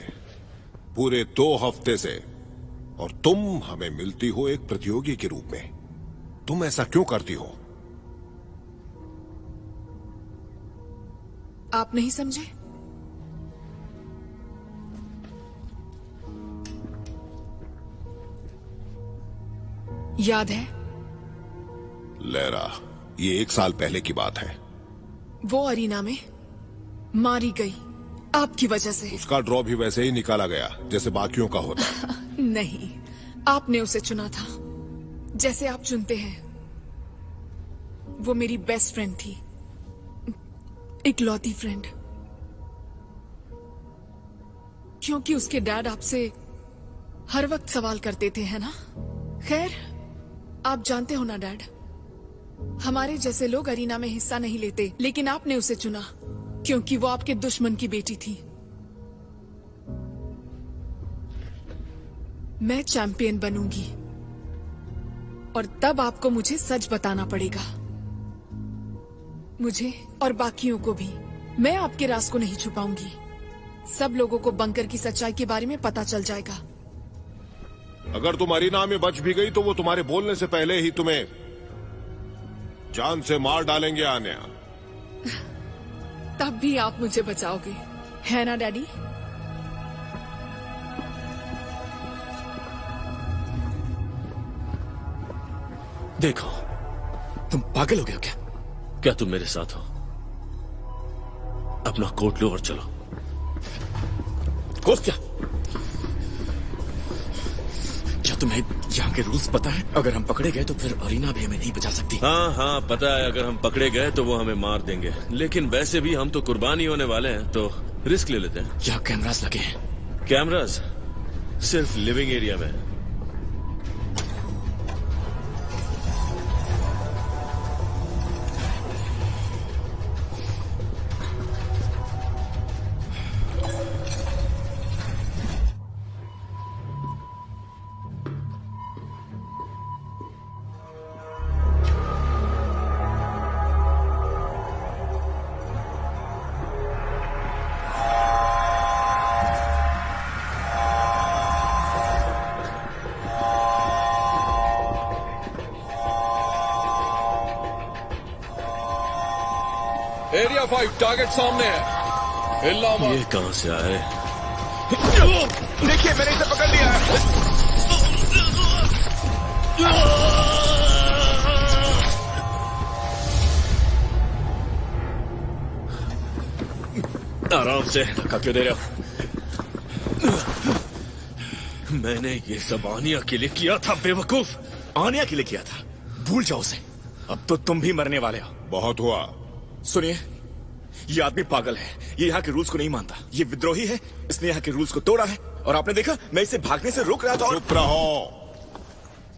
पूरे 2 हफ्ते से, और तुम हमें मिलती हो एक प्रतियोगी के रूप में। तुम ऐसा क्यों करती हो? आप नहीं समझे? याद है? लैरा, ये 1 साल पहले की बात है। वो अरीना में मारी गई आपकी वजह से। उसका ड्रॉ भी वैसे ही निकाला गया जैसे बाकियों का होता। नहीं, आपने उसे चुना था जैसे आप चुनते हैं। वो मेरी बेस्ट फ्रेंड थी, इकलौती फ्रेंड। क्योंकि उसके डैड आपसे हर वक्त सवाल करते थे, है ना? खैर, आप जानते हो ना डैड, हमारे जैसे लोग अरीना में हिस्सा नहीं लेते, लेकिन आपने उसे चुना क्योंकि वो आपके दुश्मन की बेटी थी। मैं चैंपियन बनूंगी और तब आपको मुझे सच बताना पड़ेगा। मुझे और बाकियों को भी। मैं आपके राज को नहीं छुपाऊंगी। सब लोगों को बंकर की सच्चाई के बारे में पता चल जाएगा। अगर तुम अरीना में बच भी गई तो वो तुम्हारे बोलने से पहले ही तुम्हें जान से मार डालेंगे आन्या। तब भी आप मुझे बचाओगे, है ना डैडी? देखो, तुम पागल हो गए हो क्या? क्या तुम मेरे साथ हो? अपना कोट लो और चलो। कोट क्या? क्या तुम्हें यहाँ के रूल्स पता है? अगर हम पकड़े गए तो फिर अरीना भी हमें नहीं बचा सकती। हाँ हाँ पता है, अगर हम पकड़े गए तो वो हमें मार देंगे, लेकिन वैसे भी हम तो कुर्बानी होने वाले हैं, तो रिस्क ले लेते हैं। यहाँ कैमरास लगे हैं। कैमरास सिर्फ लिविंग एरिया में। एरिया 5 टारगेट सामने है। हिलना मत। ये कहां से आए? देखिए मैंने इसे पकड़ लिया है। आराम से। धक्का क्यों दे रहे हो? मैंने ये सब आनिया के लिए किया था बेवकूफ। आनिया के लिए किया था? भूल जाओ उसे। अब तो तुम भी मरने वाले हो। बहुत हुआ। सुनिए, ये आदमी पागल है। ये यहाँ के रूल्स को नहीं मानता। ये विद्रोही है, इसने यहाँ के रूल्स को तोड़ा है। और आपने देखा, मैं इसे भागने से रोक रहा था। चुप रहो।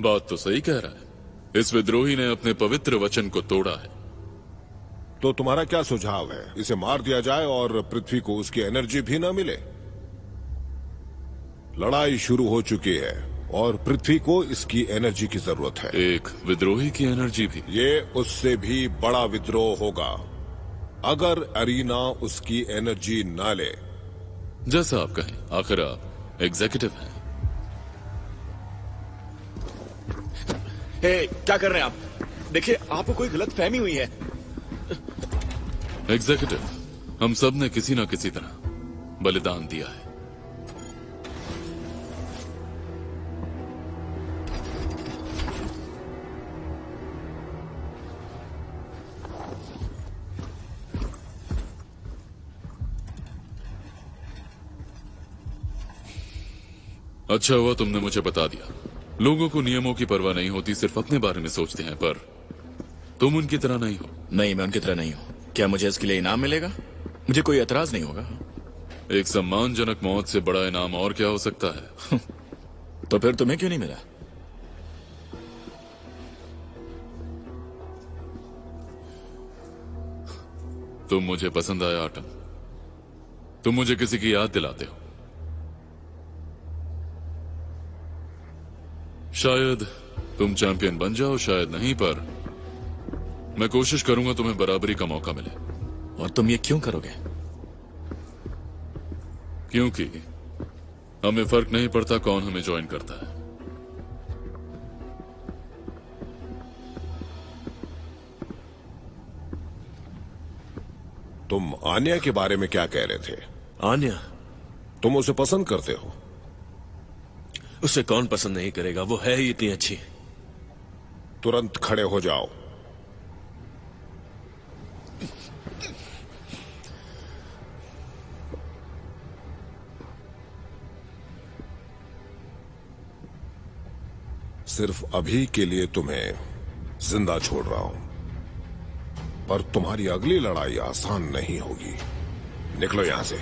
बात तो सही कह रहा है। इस विद्रोही ने अपने पवित्र वचन को तोड़ा है। तो तुम्हारा क्या सुझाव है? इसे मार दिया जाए और पृथ्वी को उसकी एनर्जी भी न मिले? लड़ाई शुरू हो चुकी है और पृथ्वी को इसकी एनर्जी की जरूरत है। एक विद्रोही की एनर्जी भी? ये उससे भी बड़ा विद्रोह होगा अगर अरीना उसकी एनर्जी ना ले। जैसा आप कहें, आखिर आप एग्जीक्यूटिव हैं। क्या कर रहे हैं आप? देखिए, आपको कोई गलत फहमी हुई है। एग्जीक्यूटिव, हम सब ने किसी न किसी तरह बलिदान दिया है। अच्छा हुआ तुमने मुझे बता दिया। लोगों को नियमों की परवाह नहीं होती, सिर्फ अपने बारे में सोचते हैं। पर तुम उनकी तरह नहीं हो। नहीं, मैं उनकी तरह नहीं हूँ। क्या मुझे इसके लिए इनाम मिलेगा? मुझे कोई एतराज नहीं होगा। एक सम्मानजनक मौत से बड़ा इनाम और क्या हो सकता है? तो फिर तुम्हें क्यों नहीं मिला? तुम मुझे पसंद आया आटम। तुम मुझे किसी की याद दिलाते हो। शायद तुम चैंपियन बन जाओ, शायद नहीं, पर मैं कोशिश करूंगा तुम्हें बराबरी का मौका मिले। और तुम ये क्यों करोगे? क्योंकि हमें फर्क नहीं पड़ता कौन हमें ज्वाइन करता है। तुम आन्या के बारे में क्या कह रहे थे? आन्या? तुम उसे पसंद करते हो? उसे कौन पसंद नहीं करेगा, वो है ही इतनी अच्छी। तुरंत खड़े हो जाओ। सिर्फ अभी के लिए तुम्हें जिंदा छोड़ रहा हूं, पर तुम्हारी अगली लड़ाई आसान नहीं होगी। निकलो यहां से।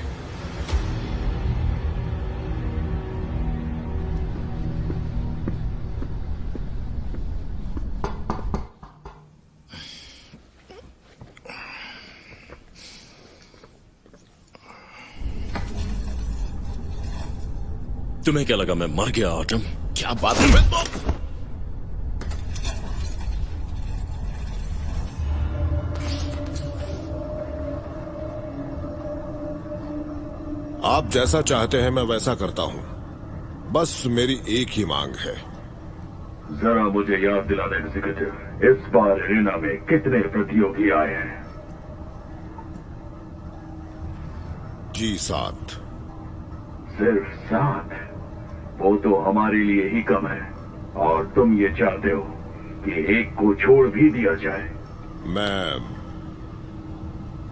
तुम्हें क्या लगा मैं मर गया आटम? क्या बात है? आप जैसा चाहते हैं मैं वैसा करता हूं। बस मेरी एक ही मांग है, जरा मुझे याद दिलाना एग्जीक्यूटिव, इस बार एरिना में कितने प्रतियोगी आए हैं? जी 7। सिर्फ 7? वो तो हमारे लिए ही कम है, और तुम ये चाहते हो कि एक को छोड़ भी दिया जाए?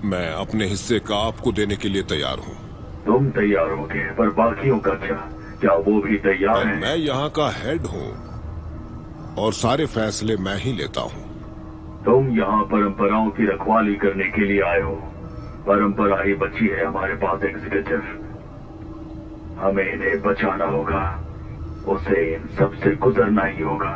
मैं अपने हिस्से का आपको देने के लिए तैयार हूँ। तुम तैयार होगे, पर बाकियों का क्या वो भी तैयार हैं? मैं यहाँ का हेड हूँ और सारे फैसले मैं ही लेता हूँ। तुम यहाँ परंपराओं की रखवाली करने के लिए आए हो। परंपरा ही बची है हमारे पास एग्जीक्यूटिव, हमें इन्हें बचाना होगा, उसे इन सबसे गुजरना ही होगा।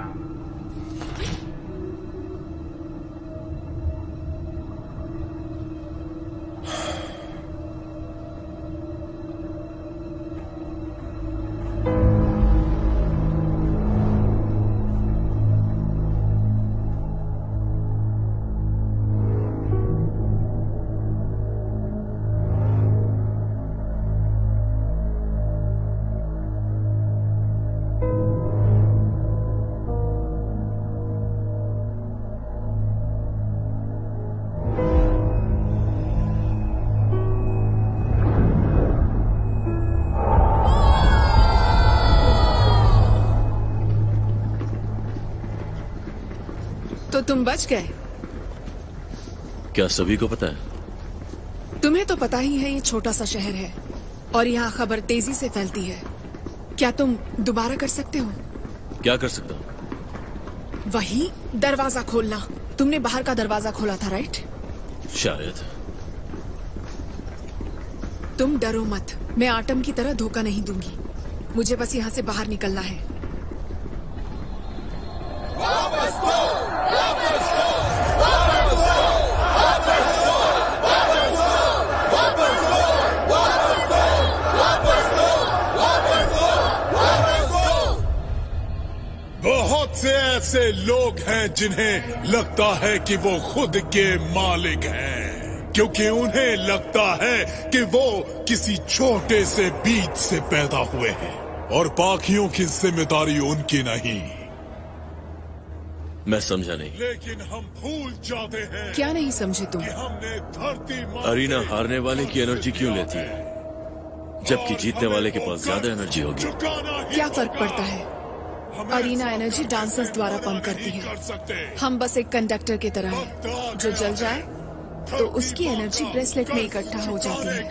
तो तुम बच गए। क्या सभी को पता है? तुम्हें तो पता ही है ये छोटा सा शहर है और यहाँ खबर तेजी से फैलती है। क्या तुम दोबारा कर सकते हो? क्या कर सकता हूँ? वही दरवाजा खोलना। तुमने बाहर का दरवाजा खोला था, राइट? शायद। तुम डरो मत, मैं आटम की तरह धोखा नहीं दूंगी। मुझे बस यहाँ से बाहर निकलना है। वापस दो! बहुत से ऐसे लोग हैं जिन्हें लगता है कि वो खुद के मालिक हैं, क्योंकि उन्हें लगता है कि वो किसी छोटे से बीज से पैदा हुए हैं और बाकियों की जिम्मेदारी उनकी नहीं। मैं समझा नहीं। लेकिन हम भूल जाते हैं। क्या नहीं समझे तुम? कि हमने धरती अरीना हारने वाले की एनर्जी क्यों लेती है, जबकि जीतने वाले के पास ज्यादा एनर्जी होगी? क्या फर्क पड़ता है? अरीना एनर्जी डांसर्स द्वारा पंप करती है। हम बस एक कंडक्टर की तरह हैं। जो जल जाए तो उसकी एनर्जी ब्रेसलेट में इकट्ठा हो जाती है।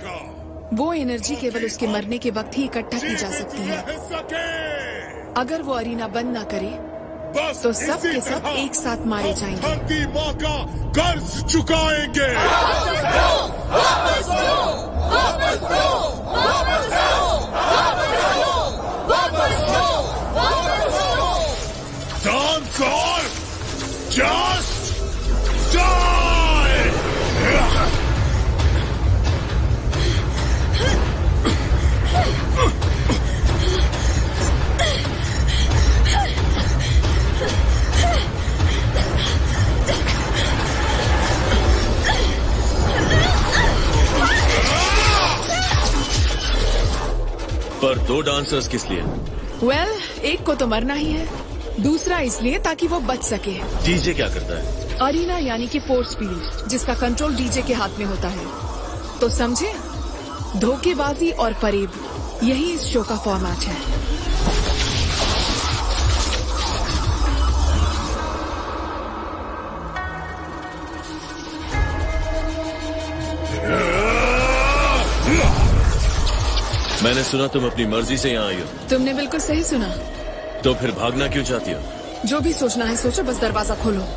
वो एनर्जी केवल उसके मरने के वक्त ही इकट्ठा की जा सकती है। अगर वो अरीना बंद ना करे तो सब के सब एक साथ मारे जाएंगे। धरती माँ का कर्ज चुकाएंगे। Dancer, just die! पर 2 डांसर्स किस लिए? वेल, एक को तो मरना ही है, दूसरा इसलिए ताकि वो बच सके। डीजे क्या करता है? अरीना यानी कि फोर्स फील्ड, जिसका कंट्रोल डीजे के हाथ में होता है। तो समझे? धोखेबाजी और फरेब, यही इस शो का फॉर्मेट है। मैंने सुना तुम अपनी मर्जी से यहाँ आई हो। तुमने बिल्कुल सही सुना। तो फिर भागना क्यों चाहती हो? जो भी सोचना है सोचो, बस दरवाजा खोलो।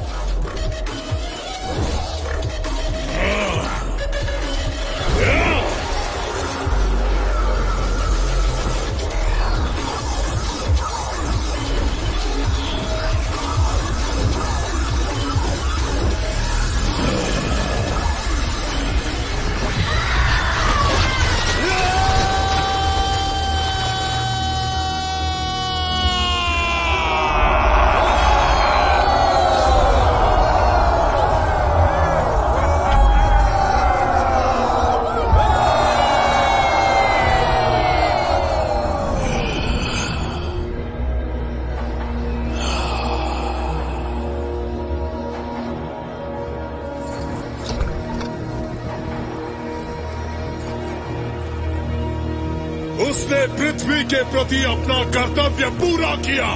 उसने पृथ्वी के प्रति अपना कर्तव्य पूरा किया।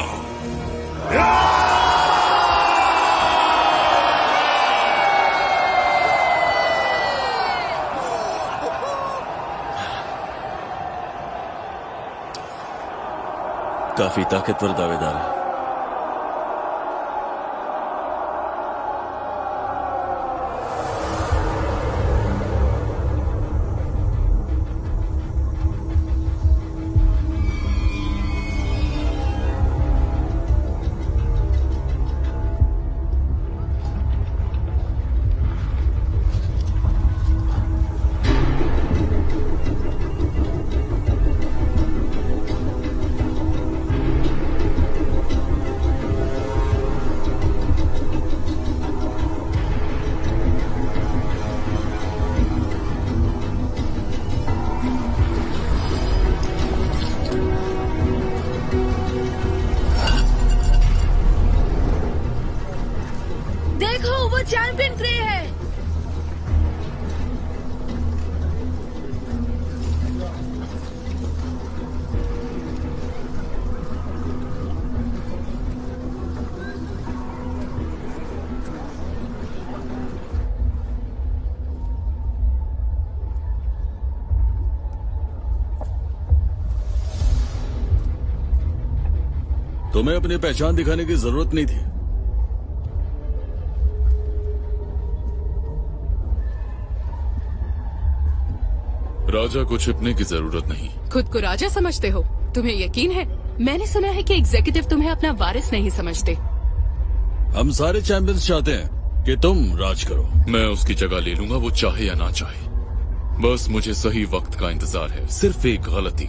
काफी ताकतवर दावेदार है। चैंपियन क्रे है। तुम्हें अपनी पहचान दिखाने की जरूरत नहीं थी। राजा को छिपने की जरूरत नहीं। खुद को राजा समझते हो? तुम्हें यकीन है? मैंने सुना है कि एग्जीक्यूटिव तुम्हें अपना वारिस नहीं समझते। हम सारे चैंपियंस चाहते हैं कि तुम राज करो। मैं उसकी जगह ले लूंगा, वो चाहे या ना चाहे। बस मुझे सही वक्त का इंतजार है। सिर्फ एक गलती,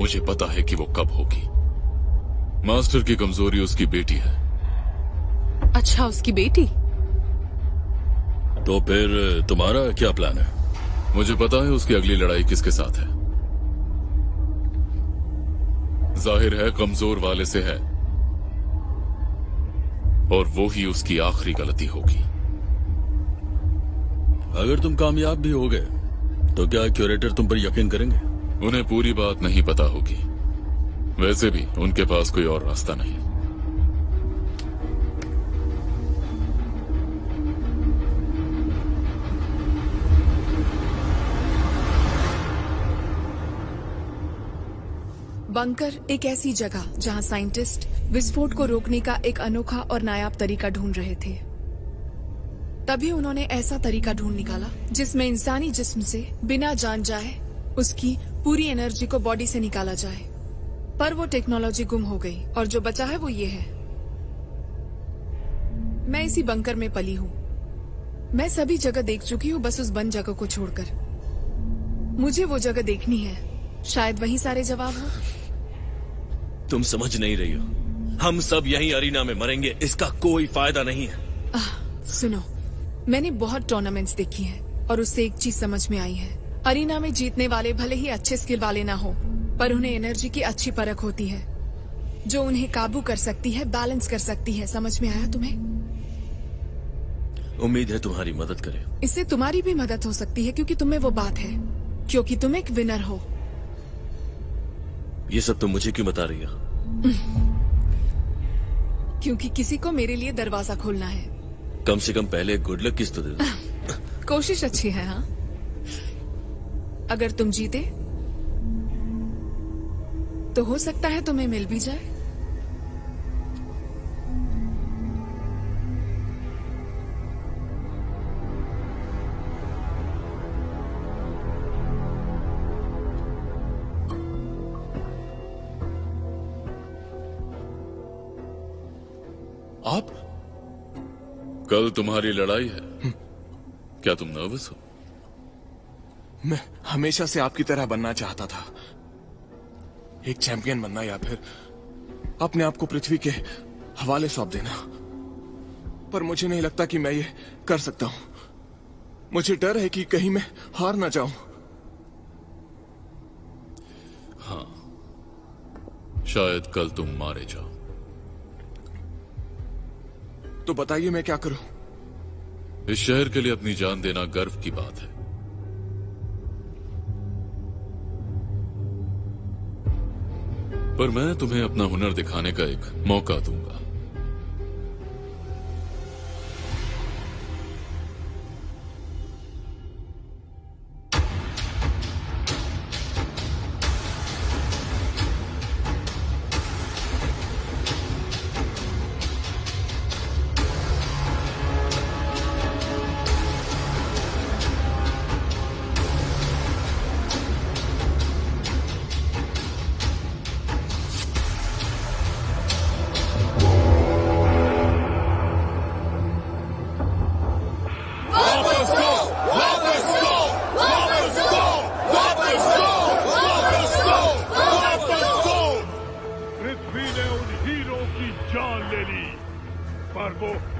मुझे पता है कि वो कब होगी। मास्टर की कमजोरी उसकी बेटी है। अच्छा, उसकी बेटी? तो फिर तुम्हारा क्या प्लान है? मुझे पता है उसकी अगली लड़ाई किसके साथ है। जाहिर है कमजोर वाले से है, और वो ही उसकी आखिरी गलती होगी। अगर तुम कामयाब भी हो गए तो क्या क्यूरेटर तुम पर यकीन करेंगे? उन्हें पूरी बात नहीं पता होगी। वैसे भी उनके पास कोई और रास्ता नहीं। बंकर एक ऐसी जगह जहां साइंटिस्ट विस्फोट को रोकने का एक अनोखा और नायाब तरीका ढूंढ रहे थे। तभी उन्होंने ऐसा तरीका ढूंढ निकाला जिसमें इंसानी जिस्म से बिना जान जाए उसकी पूरी एनर्जी को बॉडी से निकाला जाए। पर वो टेक्नोलॉजी गुम हो गई और जो बचा है वो ये है। मैं इसी बंकर में पली हूँ। मैं सभी जगह देख चुकी हूँ, बस उस बंद जगह को छोड़कर। मुझे वो जगह देखनी है, शायद वहीं सारे जवाब हो। तुम समझ नहीं रही हो, हम सब यहीं अरीना में मरेंगे, इसका कोई फायदा नहीं है। सुनो, मैंने बहुत टूर्नामेंट्स देखी हैं और उससे एक चीज समझ में आई है। अरीना में जीतने वाले भले ही अच्छे स्किल वाले ना हो, पर उन्हें एनर्जी की अच्छी परख होती है जो उन्हें काबू कर सकती है, बैलेंस कर सकती है। समझ में आया तुम्हें? उम्मीद है तुम्हारी मदद करे। इससे तुम्हारी भी मदद हो सकती है क्योंकि तुम्हें वो बात है, क्योंकि तुम एक विनर हो। ये सब तुम मुझे क्यों बता रही हो? क्योंकि किसी को मेरे लिए दरवाजा खोलना है। कम से कम पहले गुड लक किस तो दे दो। कोशिश अच्छी है। हाँ, अगर तुम जीते तो हो सकता है तुम्हें मिल भी जाए। आप? कल तुम्हारी लड़ाई है, क्या तुम नर्वस हो? मैं हमेशा से आपकी तरह बनना चाहता था, एक चैंपियन बनना या फिर अपने आप को पृथ्वी के हवाले सौंप देना। पर मुझे नहीं लगता कि मैं ये कर सकता हूं। मुझे डर है कि कहीं मैं हार ना जाऊं। हाँ, शायद कल तुम मारे जाओ। तो बताइए मैं क्या करूं? इस शहर के लिए अपनी जान देना गर्व की बात है। पर मैं तुम्हें अपना हुनर दिखाने का एक मौका दूंगा।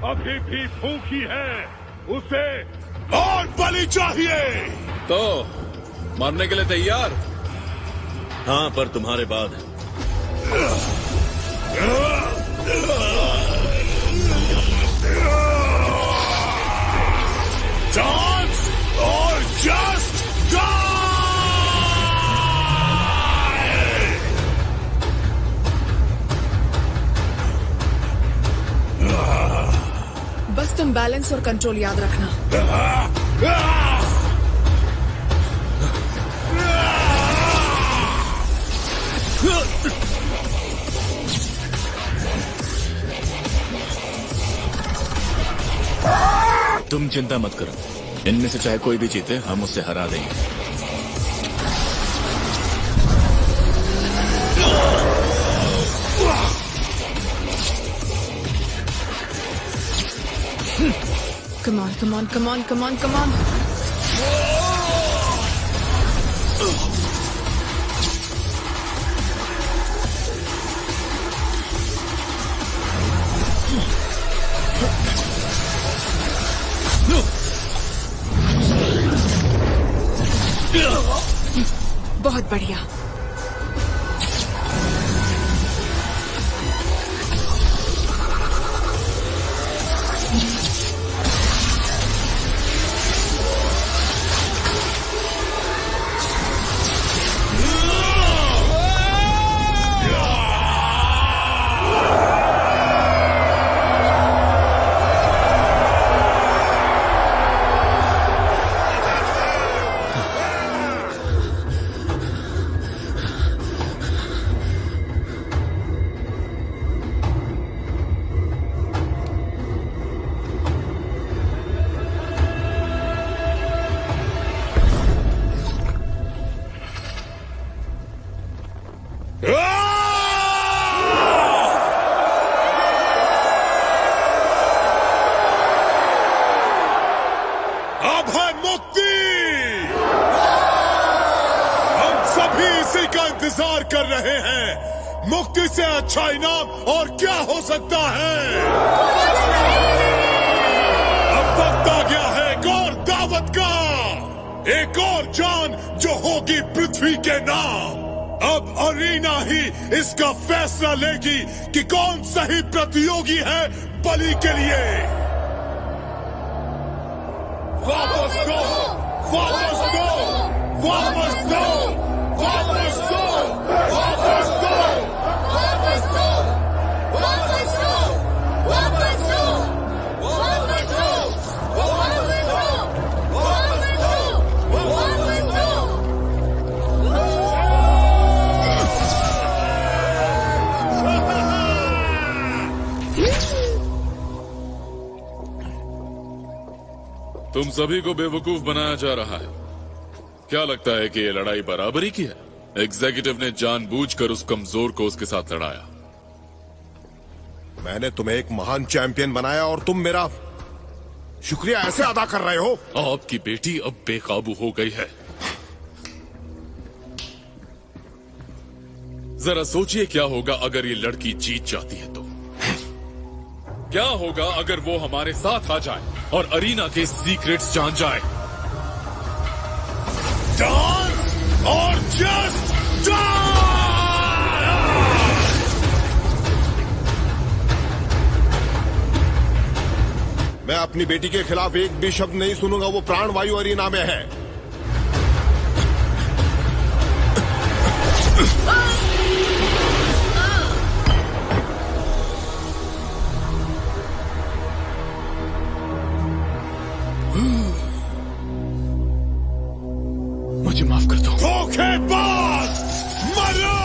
अभी भी भूखी है, उसे और बलि चाहिए। तो मरने के लिए तैयार? हाँ, पर तुम्हारे बाद। डांस और जस्ट बस तुम बैलेंस और कंट्रोल याद रखना। तुम चिंता मत करो, इनमें से चाहे कोई भी जीते हम उससे हरा देंगे। Come on, come on, come on, come on, come on. बहुत बढ़िया। इंतजार कर रहे हैं। मुक्ति से अच्छा इनाम और क्या हो सकता है? अब वक्त आ गया है एक और दावत का, एक और जान जो होगी पृथ्वी के नाम। अब अरीना ही इसका फैसला लेगी कि कौन सही प्रतियोगी है बलि के लिए। वापस दो, वापस दो, वापस दो, वापस दो, वापस दो, वापस दो, वापस दो, वापस दो, वापस दो, वापस दो, वापस दो, वापस दो। तुम सभी को बेवकूफ बनाया जा रहा है। क्या लगता है कि ये लड़ाई बराबरी की है? एग्जीक्यूटिव ने जानबूझकर उस कमजोर को उसके साथ लड़ाया। मैंने तुम्हें एक महान चैंपियन बनाया और तुम मेरा शुक्रिया ऐसे अदा कर रहे हो? आपकी बेटी अब बेकाबू हो गई है। जरा सोचिए क्या होगा अगर ये लड़की जीत जाती है तो। क्या होगा अगर वो हमारे साथ आ जाए और अरीना के सीक्रेट्स जान जाए? डांस और जस्ट मैं अपनी बेटी के खिलाफ एक भी शब्द नहीं सुनूंगा। वो प्राणवायु अरीना में है। धोखेबाज, मरो!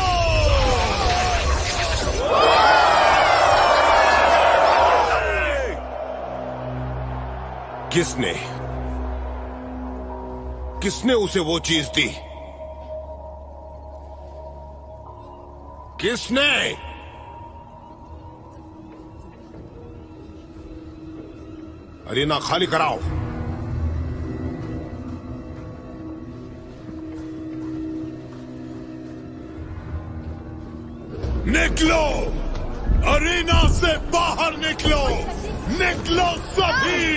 किसने उसे वो चीज दी? किसने? अरीना खाली कराओ। निकलो, अरीना से बाहर निकलो, निकलो सभी।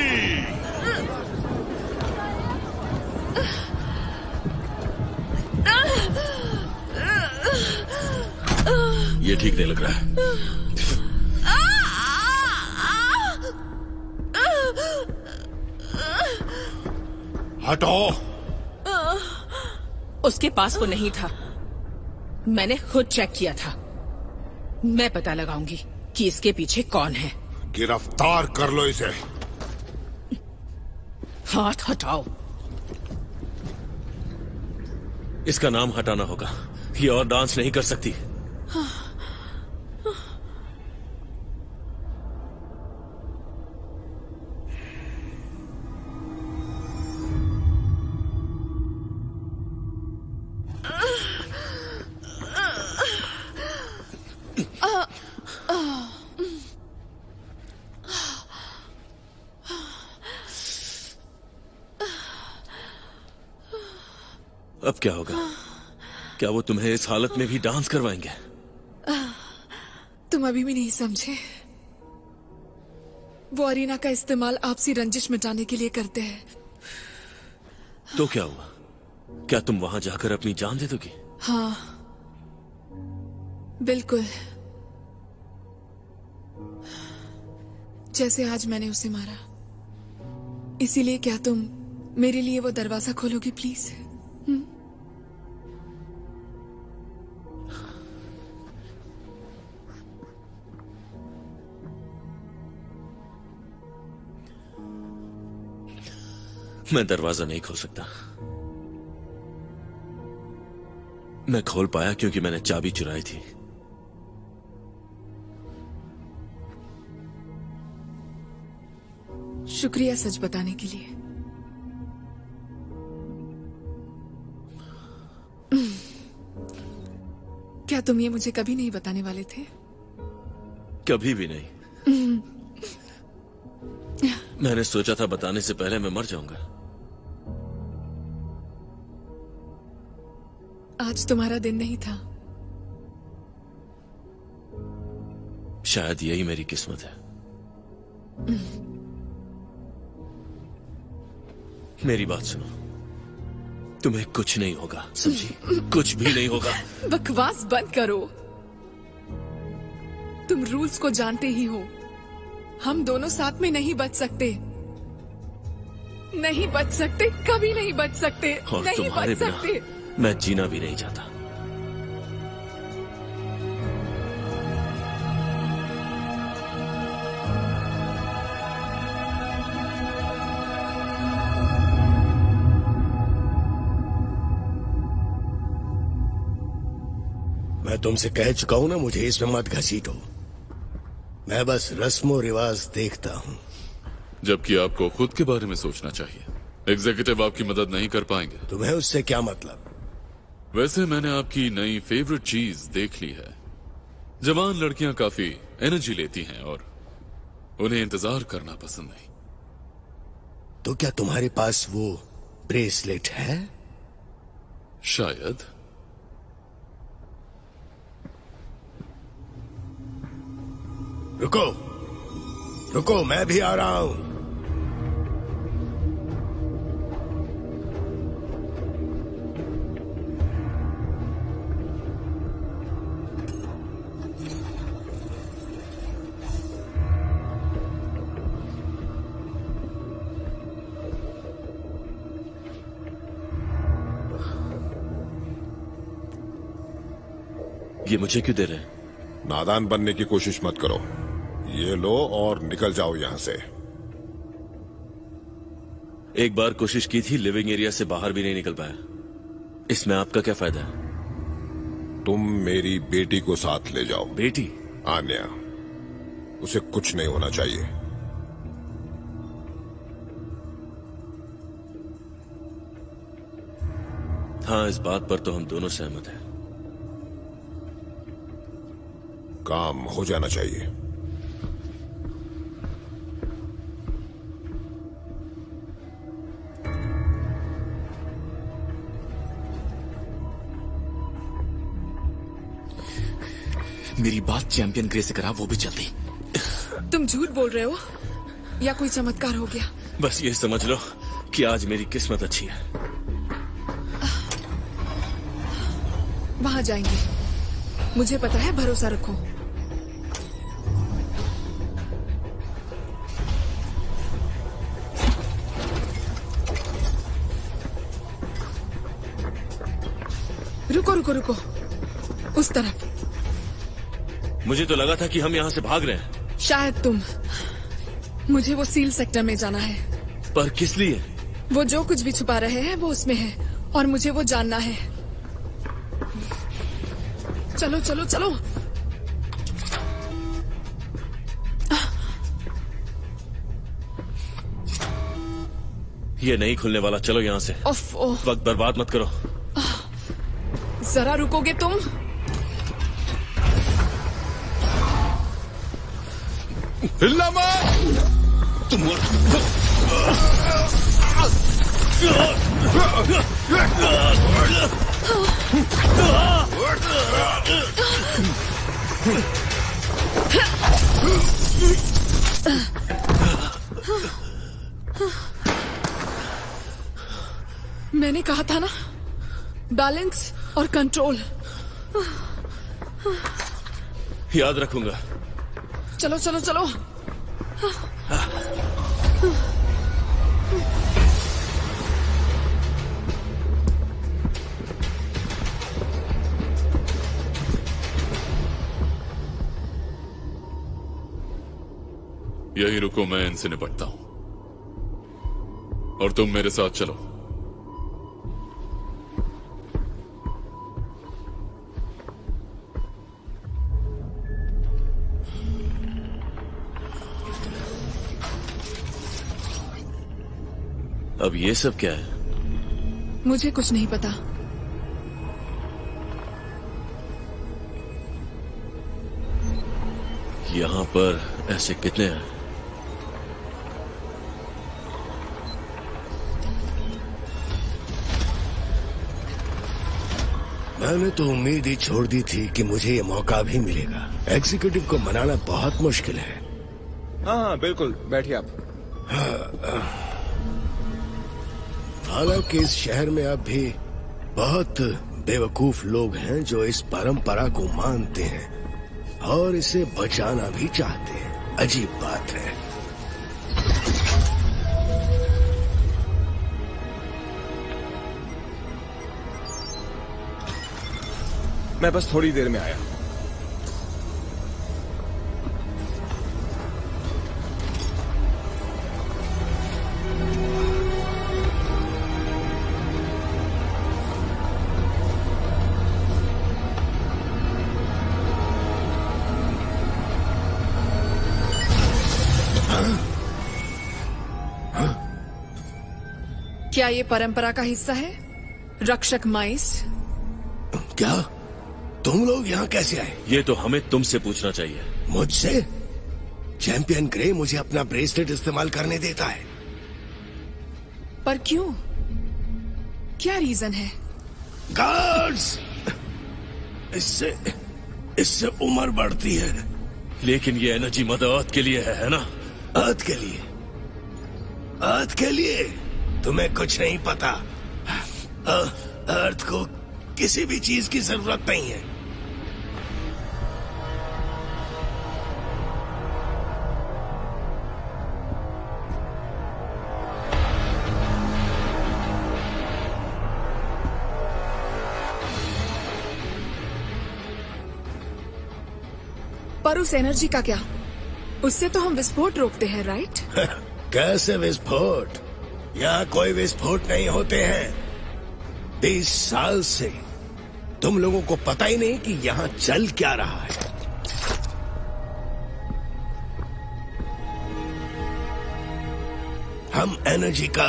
ये ठीक नहीं लग रहा है। हटो। उसके पास वो नहीं था। मैंने खुद चेक किया था। मैं पता लगाऊंगी कि इसके पीछे कौन है। गिरफ्तार कर लो इसे। हाथ हटाओ। इसका नाम हटाना होगा। ये और डांस नहीं कर सकती। अब क्या होगा? क्या वो तुम्हें इस हालत में भी डांस करवाएंगे? तुम अभी भी नहीं समझे। वो अरीना का इस्तेमाल आपसी रंजिश मिटाने के लिए करते हैं। तो क्या हुआ? क्या तुम वहां जाकर अपनी जान दे दोगी? हाँ, बिल्कुल। जैसे आज मैंने उसे मारा। इसीलिए क्या तुम मेरे लिए वो दरवाजा खोलोगी प्लीज? मैं दरवाजा नहीं खोल सकता। मैं खोल पाया क्योंकि मैंने चाबी चुराई थी। शुक्रिया सच बताने के लिए। क्या तुम ये मुझे कभी नहीं बताने वाले थे? कभी भी नहीं। मैंने सोचा था बताने से पहले मैं मर जाऊंगा। आज तुम्हारा दिन नहीं था। शायद यही मेरी किस्मत है। मेरी बात सुनो, तुम्हें कुछ नहीं होगा, समझी? कुछ भी नहीं होगा। बकवास बंद करो। तुम रूल्स को जानते ही हो। हम दोनों साथ में नहीं बच सकते। नहीं बच सकते, कभी नहीं बच सकते। और नहीं तुम्हारे बच सकते। बिना मैं जीना भी नहीं चाहता। मैं तुमसे कह चुका हूं ना, मुझे इसमें मत घसीटो। मैं बस रस्मों रिवाज देखता हूं। जबकि आपको खुद के बारे में सोचना चाहिए। एग्जीक्यूटिव आपकी मदद नहीं कर पाएंगे। तुम्हें उससे क्या मतलब? वैसे मैंने आपकी नई फेवरेट चीज देख ली है। जवान लड़कियां काफी एनर्जी लेती हैं और उन्हें इंतजार करना पसंद नहीं। तो क्या तुम्हारे पास वो ब्रेसलेट है? शायद। रुको, रुको, मैं भी आ रहा हूं। ये मुझे क्यों दे रहे हैं? नादान बनने की कोशिश मत करो। ये लो और निकल जाओ यहां से। एक बार कोशिश की थी, लिविंग एरिया से बाहर भी नहीं निकल पाया। इसमें आपका क्या फायदा है? तुम मेरी बेटी को साथ ले जाओ। बेटी? आन्या, उसे कुछ नहीं होना चाहिए। हाँ, इस बात पर तो हम दोनों सहमत हैं। काम हो जाना चाहिए। मेरी बात चैंपियन ग्रे से करा, वो भी जल्दी। तुम झूठ बोल रहे हो या कोई चमत्कार हो गया? बस ये समझ लो कि आज मेरी किस्मत अच्छी है। वहां जाएंगे, मुझे पता है, भरोसा रखो। रुको रुको रुको, उस तरफ। मुझे तो लगा था कि हम यहाँ से भाग रहे हैं। शायद तुम। मुझे वो सील सेक्टर में जाना है। पर किस लिए? वो जो कुछ भी छुपा रहे हैं वो उसमें है, और मुझे वो जानना है। चलो चलो चलो। ये नहीं खुलने वाला, चलो यहाँ से। वक्त बर्बाद मत करो। जरा रुकोगे तुम? हिलना मत! तुम मैंने कहा था ना, बैलेंस और कंट्रोल। याद रखूंगा। चलो चलो चलो। यही रुको, मैं इनसे निपटता हूं और तुम मेरे साथ चलो। अब ये सब क्या है? मुझे कुछ नहीं पता। यहाँ पर ऐसे कितने हैं? मैंने तो उम्मीद ही छोड़ दी थी कि मुझे ये मौका भी मिलेगा। एग्जीक्यूटिव को मनाना बहुत मुश्किल है। हाँ बिल्कुल, बैठिए आप। हालांकि इस शहर में अब भी बहुत बेवकूफ लोग हैं जो इस परंपरा को मानते हैं और इसे बचाना भी चाहते हैं। अजीब बात है। मैं बस थोड़ी देर में आया। क्या ये परंपरा का हिस्सा है? रक्षक माइस? क्या तुम लोग यहाँ कैसे आए? ये तो हमें तुमसे पूछना चाहिए। मुझसे? चैंपियन ग्रे मुझे अपना ब्रेसलेट इस्तेमाल करने देता है। पर क्यों? क्या रीजन है? गार्ड्स! इससे उम्र बढ़ती है। लेकिन ये एनर्जी मदर अर्थ के लिए है ना? अर्थ के लिए? अर्थ के लिए? तुम्हें कुछ नहीं पता। अर्थ को किसी भी चीज की जरूरत नहीं है। पर उस एनर्जी का क्या? उससे तो हम विस्फोट रोकते हैं, राइट? कैसे विस्फोट? यहाँ कोई विस्फोट नहीं होते हैं। 20 साल से तुम लोगों को पता ही नहीं कि यहाँ चल क्या रहा है। हम एनर्जी का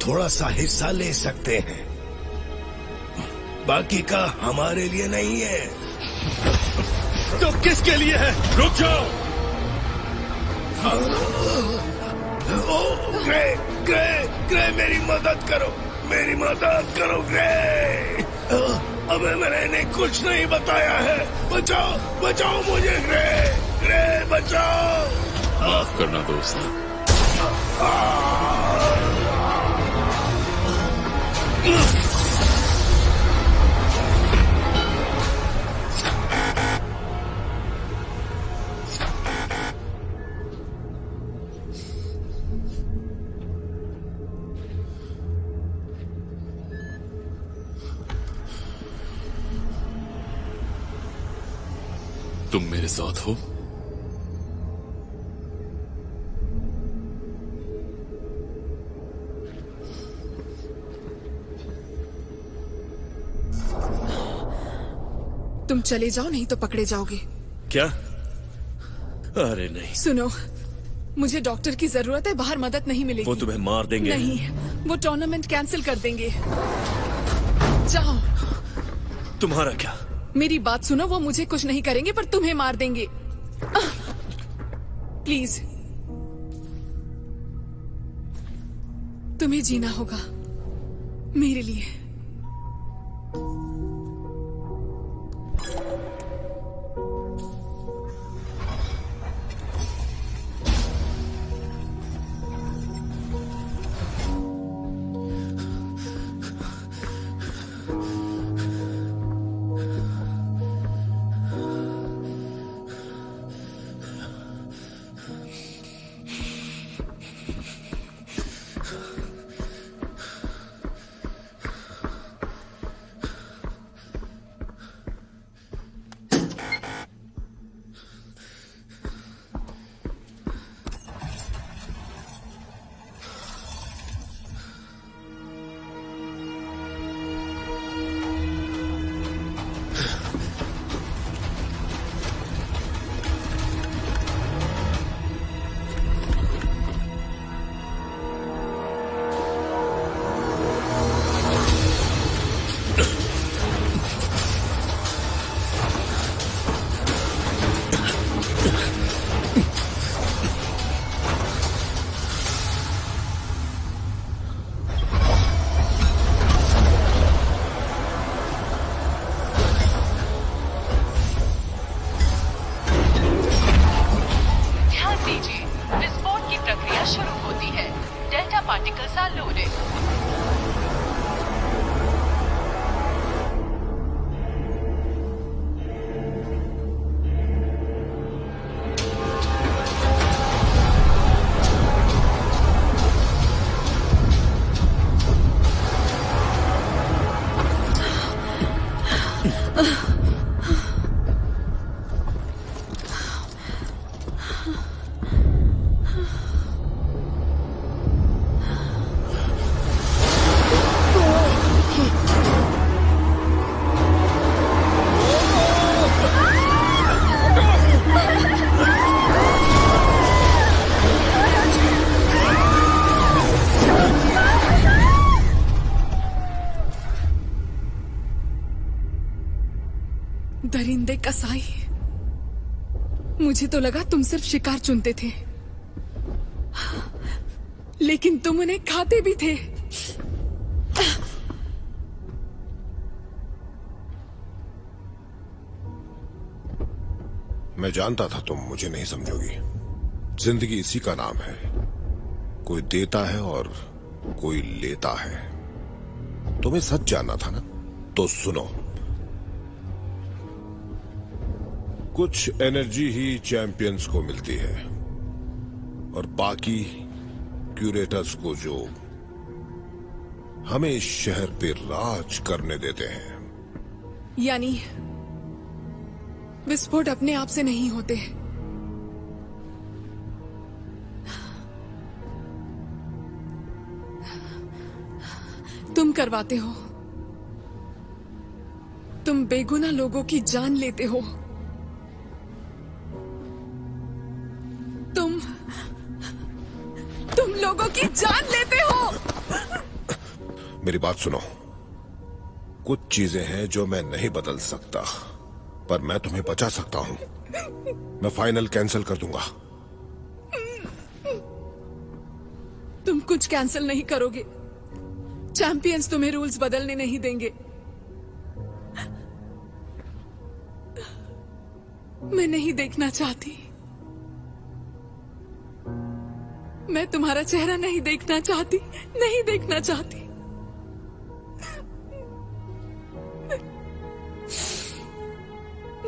थोड़ा सा हिस्सा ले सकते हैं, बाकी का हमारे लिए नहीं है। तो किसके लिए है? रुक जाओ। ग्रे, ग्रे, ग्रे, मेरी मदद करो, मेरी मदद करो ग्रे। अबे मैंने इन्हें कुछ नहीं बताया है। बचाओ, बचाओ मुझे ग्रे, ग्रे बचाओ। माफ करना दोस्त। तुम मेरे साथ हो? तुम चले जाओ, नहीं तो पकड़े जाओगे। क्या? अरे नहीं। सुनो, मुझे डॉक्टर की जरूरत है, बाहर मदद नहीं मिलेगी। वो तुम्हें मार देंगे। नहीं, वो टूर्नामेंट कैंसिल कर देंगे। जाओ। तुम्हारा क्या? मेरी बात सुनो, वो मुझे कुछ नहीं करेंगे पर तुम्हें मार देंगे। प्लीज, तुम्हें जीना होगा मेरे लिए। दरिंदे कसाई, मुझे तो लगा तुम सिर्फ शिकार चुनते थे, लेकिन तुम उन्हें खाते भी थे। मैं जानता था तुम मुझे नहीं समझोगी। जिंदगी इसी का नाम है, कोई देता है और कोई लेता है। तुम्हें सच जानना था ना, तो सुनो। कुछ एनर्जी ही चैंपियंस को मिलती है और बाकी क्यूरेटर्स को, जो हमें इस शहर पे राज करने देते हैं। यानी विस्फोट अपने आप से नहीं होते, तुम करवाते हो। तुम बेगुनाह लोगों की जान लेते हो। तुम लोगों की जान लेते हो। मेरी बात सुनो। कुछ चीजें हैं जो मैं नहीं बदल सकता, पर मैं तुम्हें बचा सकता हूं। मैं फाइनल कैंसिल कर दूंगा। तुम कुछ कैंसिल नहीं करोगे। चैंपियंस तुम्हें रूल्स बदलने नहीं देंगे। मैं नहीं देखना चाहती। मैं तुम्हारा चेहरा नहीं देखना चाहती, नहीं देखना चाहती।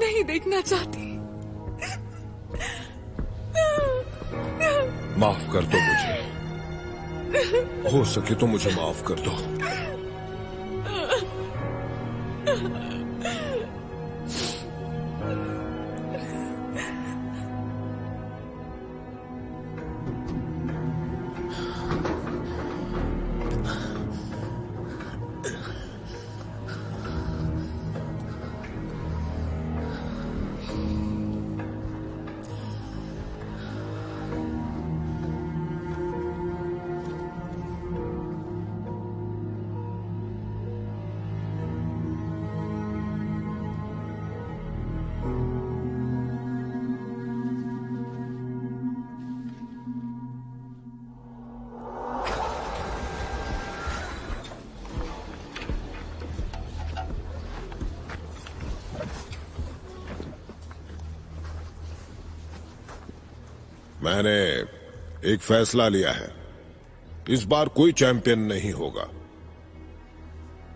नहीं देखना चाहती। माफ कर दो मुझे। हो सके तो मुझे माफ कर दो। मैंने एक फैसला लिया है। इस बार कोई चैंपियन नहीं होगा।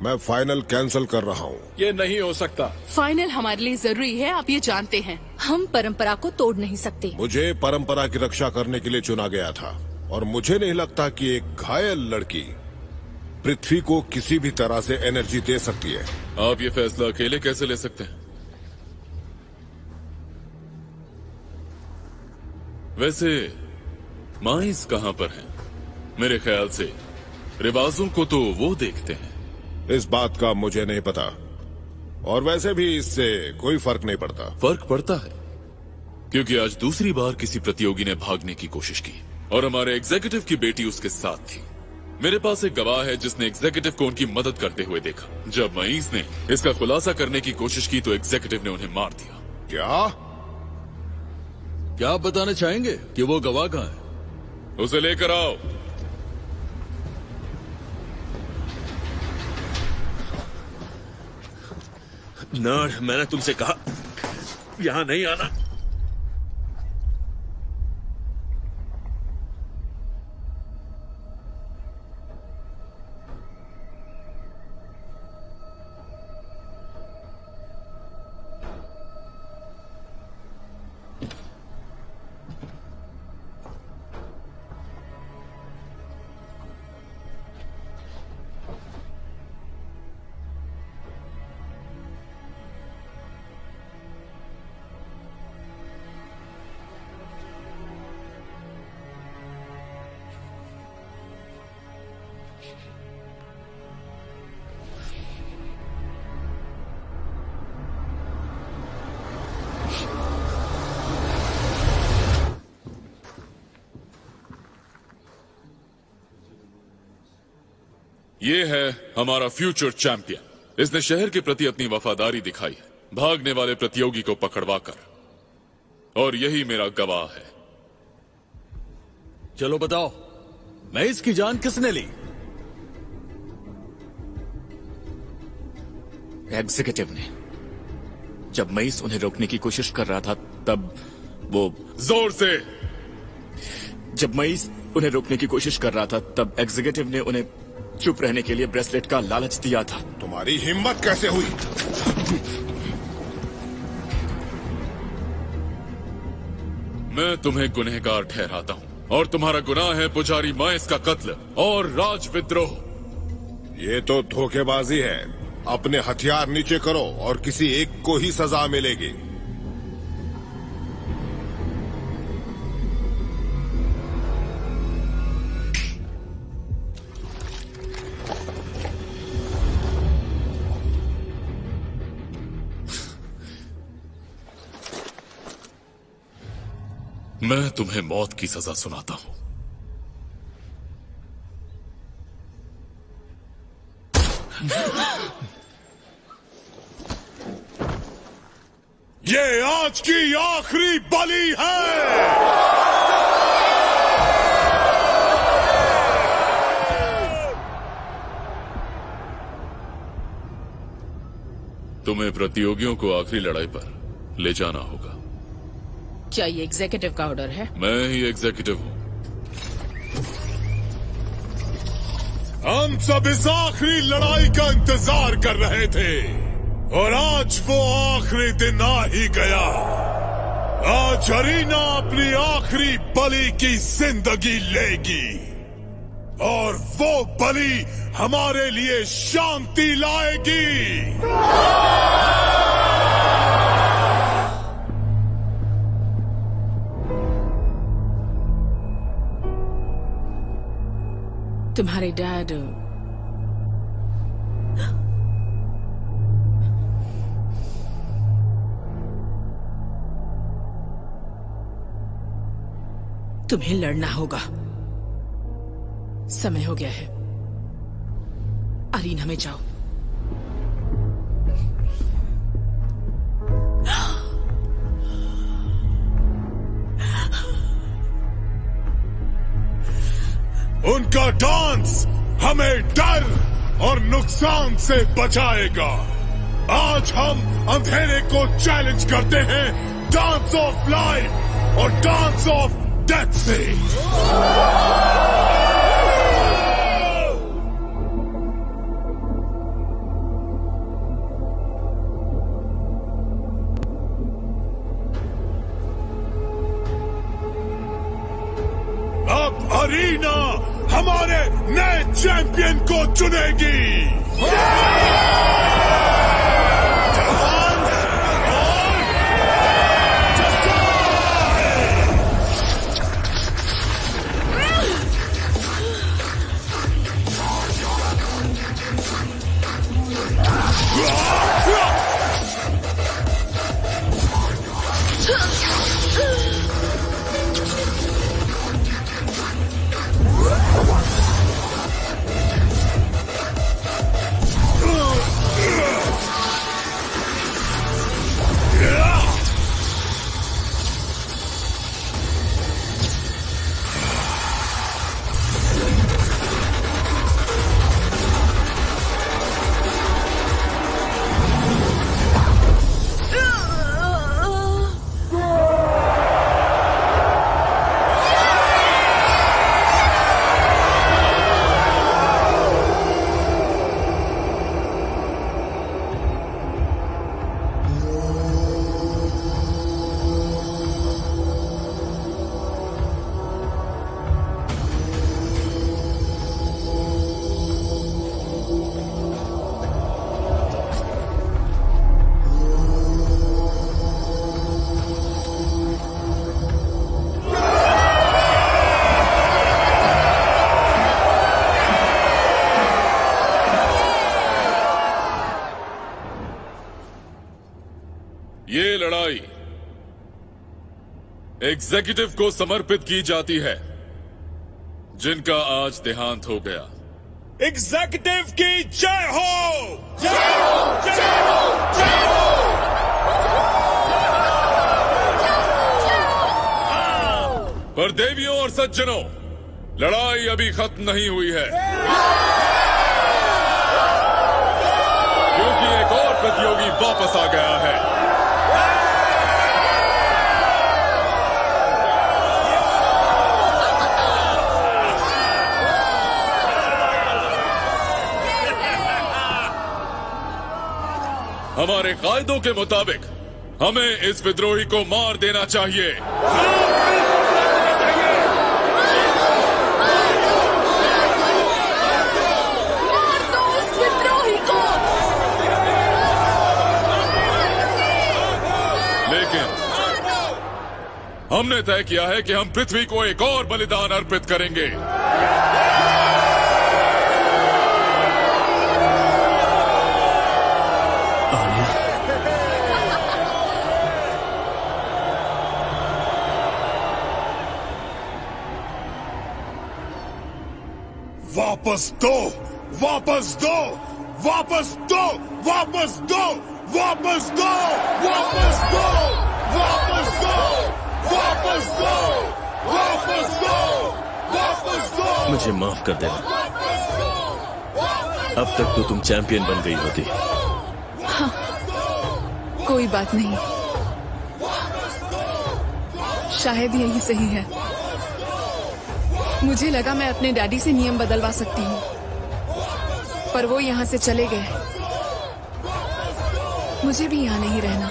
मैं फाइनल कैंसिल कर रहा हूँ। ये नहीं हो सकता। फाइनल हमारे लिए जरूरी है, आप ये जानते हैं। हम परंपरा को तोड़ नहीं सकते। मुझे परंपरा की रक्षा करने के लिए चुना गया था, और मुझे नहीं लगता कि एक घायल लड़की पृथ्वी को किसी भी तरह से एनर्जी दे सकती है। आप ये फैसला अकेले कैसे ले सकते हैं? वैसे माइस कहां पर है? मेरे ख्याल से रिवाजों को तो वो देखते हैं। इस बात का मुझे नहीं पता, और वैसे भी इससे कोई फर्क नहीं पड़ता। फर्क पड़ता है, क्योंकि आज दूसरी बार किसी प्रतियोगी ने भागने की कोशिश की और हमारे एग्जीक्यूटिव की बेटी उसके साथ थी। मेरे पास एक गवाह है जिसने एग्जीक्यूटिव को उनकी मदद करते हुए देखा। जब मईस ने इसका खुलासा करने की कोशिश की तो एग्जीक्यूटिव ने उन्हें मार दिया। क्या आप बताना चाहेंगे कि वो गवाह कहाँ है? उसे लेकर आओ। नर्ड, मैंने तुमसे कहा यहां नहीं आना। ये है हमारा फ्यूचर चैंपियन। इसने शहर के प्रति अपनी वफादारी दिखाई है, भागने वाले प्रतियोगी को पकड़वाकर, और यही मेरा गवाह है। चलो बताओ, मैं इसकी जान किसने ली? एग्जीक्यूटिव ने। जब मईस उन्हें रोकने की कोशिश कर रहा था तब वो जोर से। जब मईस उन्हें रोकने की कोशिश कर रहा था तब एग्जीक्यूटिव ने उन्हें चुप रहने के लिए ब्रेसलेट का लालच दिया था। तुम्हारी हिम्मत कैसे हुई? मैं तुम्हें गुनहगार ठहराता हूं, और तुम्हारा गुनाह है पुजारी माइस का कत्ल और राज विद्रोह। ये तो धोखेबाजी है। अपने हथियार नीचे करो और किसी एक को ही सजा मिलेगी। मैं तुम्हें मौत की सजा सुनाता हूं। ये आज की आखिरी बलि है। तुम्हें प्रतियोगियों को आखिरी लड़ाई पर ले जाना होगा। क्या ये एग्जीक्यूटिव का ऑर्डर है? मैं ही एग्जीक्यूटिव हूं। हम सब इस आखिरी लड़ाई का इंतजार कर रहे थे और आज वो आखिरी दिन आ ही गया। आज अरीना अपनी आखिरी बलि की जिंदगी लेगी और वो बलि हमारे लिए शांति लाएगी। तुम्हारे डैड तुम्हें लड़ना होगा। समय हो गया है। अरीना में जाओ। उनका डांस हमें डर और नुकसान से बचाएगा। आज हम अंधेरे को चैलेंज करते हैं डांस ऑफ लाइफ और डांस ऑफ डेथ से। अब अरीना हमारे नए चैंपियन को चुनेगी। ये लड़ाई एग्जीक्यूटिव को समर्पित की जाती है जिनका आज देहांत हो गया। एग्जीक्यूटिव की जय हो। जय हो, जय हो, जय हो। पर देवियों और सज्जनों, लड़ाई अभी खत्म नहीं हुई है, क्योंकि एक और प्रतियोगी वापस आ गया है। हमारे कायदों के मुताबिक हमें इस विद्रोही को मार देना चाहिए। मार दो इस विद्रोही को। लेकिन हमने तय किया है कि हम पृथ्वी को एक और बलिदान अर्पित करेंगे। वापस दो, वापस दो, वापस दो, वापस दो, वापस दो, वापस दो, वापस दो, वापस दो, वापस दो, वापस दो। मुझे माफ कर देना। अब तक तो तुम चैंपियन बन गई होती। हाँ, कोई बात नहीं, शायद यही सही है। मुझे लगा मैं अपने डैडी से नियम बदलवा सकती हूँ, पर वो यहाँ से चले गए। मुझे भी यहाँ नहीं रहना।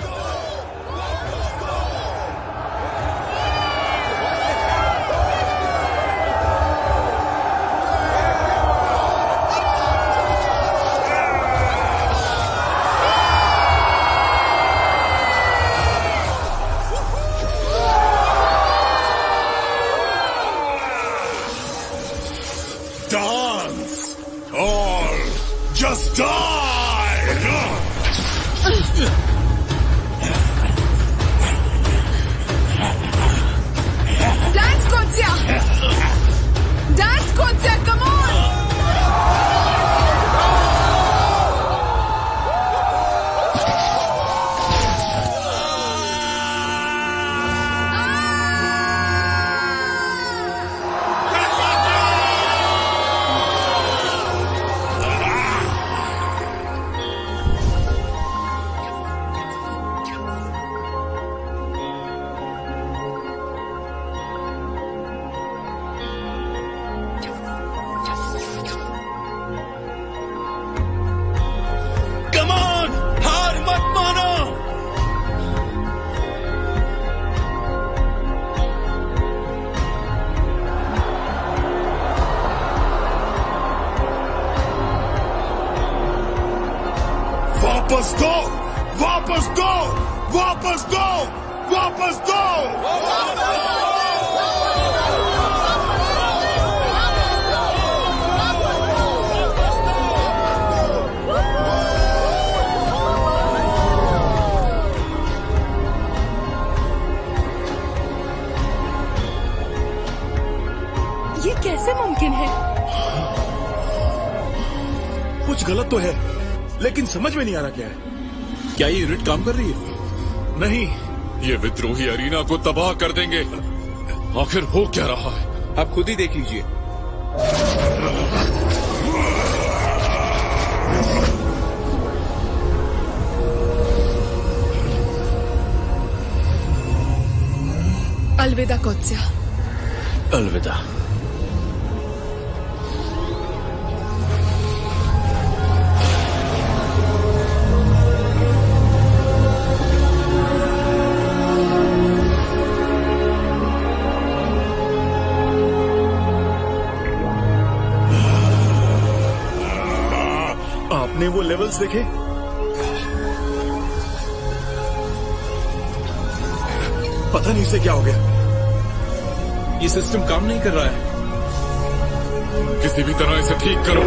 Dance or just die! Dance, Kotsia! Dance, Kotsia, come on! Come on! हार मत मानो! वापस दो, वापस दो, वापस दो, वापस दो, ये कैसे मुमकिन है? कुछ गलत तो है, लेकिन समझ में नहीं आ रहा क्या है। क्या ये यूनिट काम कर रही है? नहीं। ये विद्रोही अरीना को तबाह कर देंगे। आखिर हो क्या रहा है? आप खुद ही देख लीजिए। अलविदा कोत्स्या। अलविदा। आपने वो लेवल्स देखे? पता नहीं इसे क्या हो गया। ये सिस्टम काम नहीं कर रहा है। किसी भी तरह इसे ठीक करो।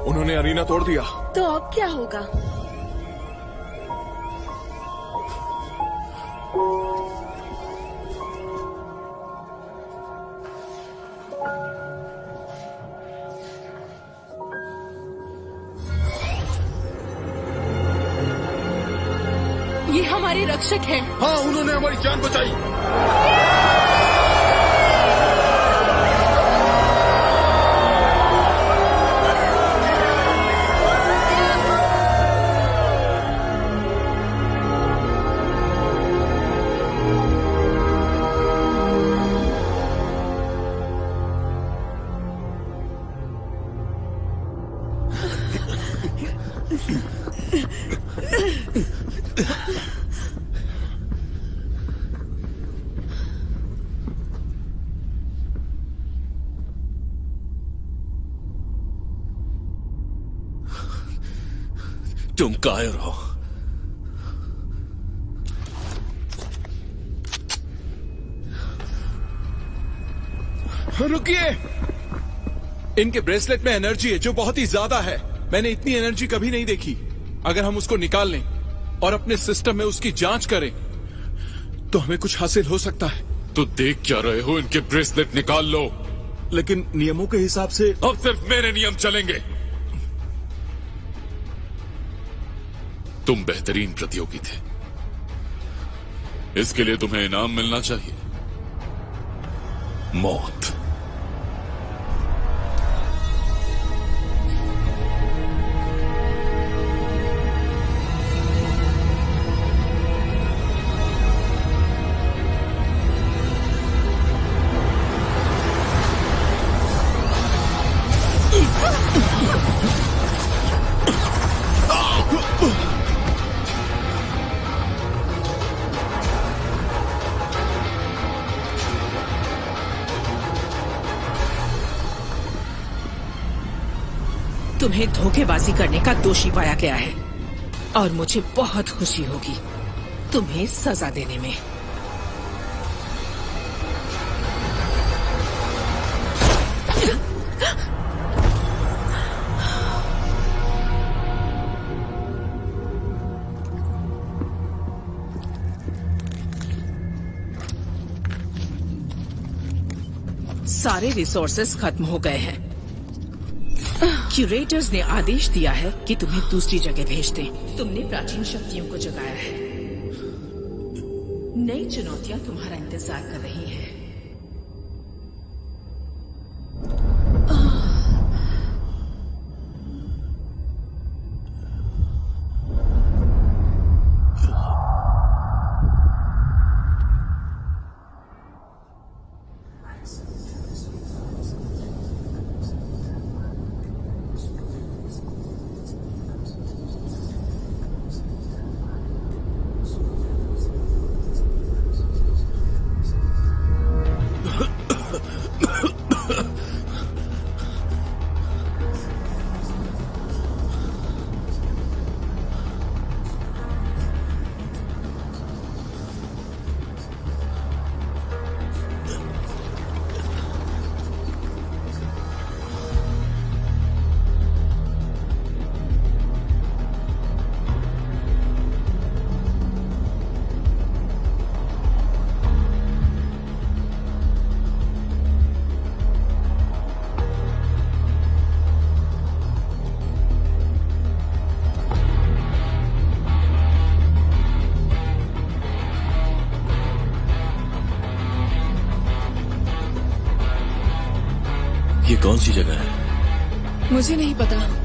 उन्होंने अरीना तोड़ दिया। तो अब क्या होगा? ये हमारे रक्षक हैं। हाँ, उन्होंने हमारी जान बचाई। तुम कायर हो। रुकिए। इनके ब्रेसलेट में एनर्जी है जो बहुत ही ज्यादा है। मैंने इतनी एनर्जी कभी नहीं देखी। अगर हम उसको निकाल लें और अपने सिस्टम में उसकी जांच करें तो हमें कुछ हासिल हो सकता है। तो देख क्या रहे हो? इनके ब्रेसलेट निकाल लो। लेकिन नियमों के हिसाब से अब सिर्फ मेरे नियम चलेंगे। तुम बेहतरीन प्रतियोगी थे, इसके लिए तुम्हें इनाम मिलना चाहिए, मौत। तुम्हें धोखेबाजी करने का दोषी पाया गया है और मुझे बहुत खुशी होगी तुम्हें सजा देने में। सारे रिसोर्सेस खत्म हो गए हैं। क्यूरेटर्स ने आदेश दिया है कि तुम्हें दूसरी जगह भेज दें। तुमने प्राचीन शक्तियों को जगाया है। नई चुनौतियां तुम्हारा इंतजार कर रही हैं। ये कौन सी जगह है? मुझे नहीं पता।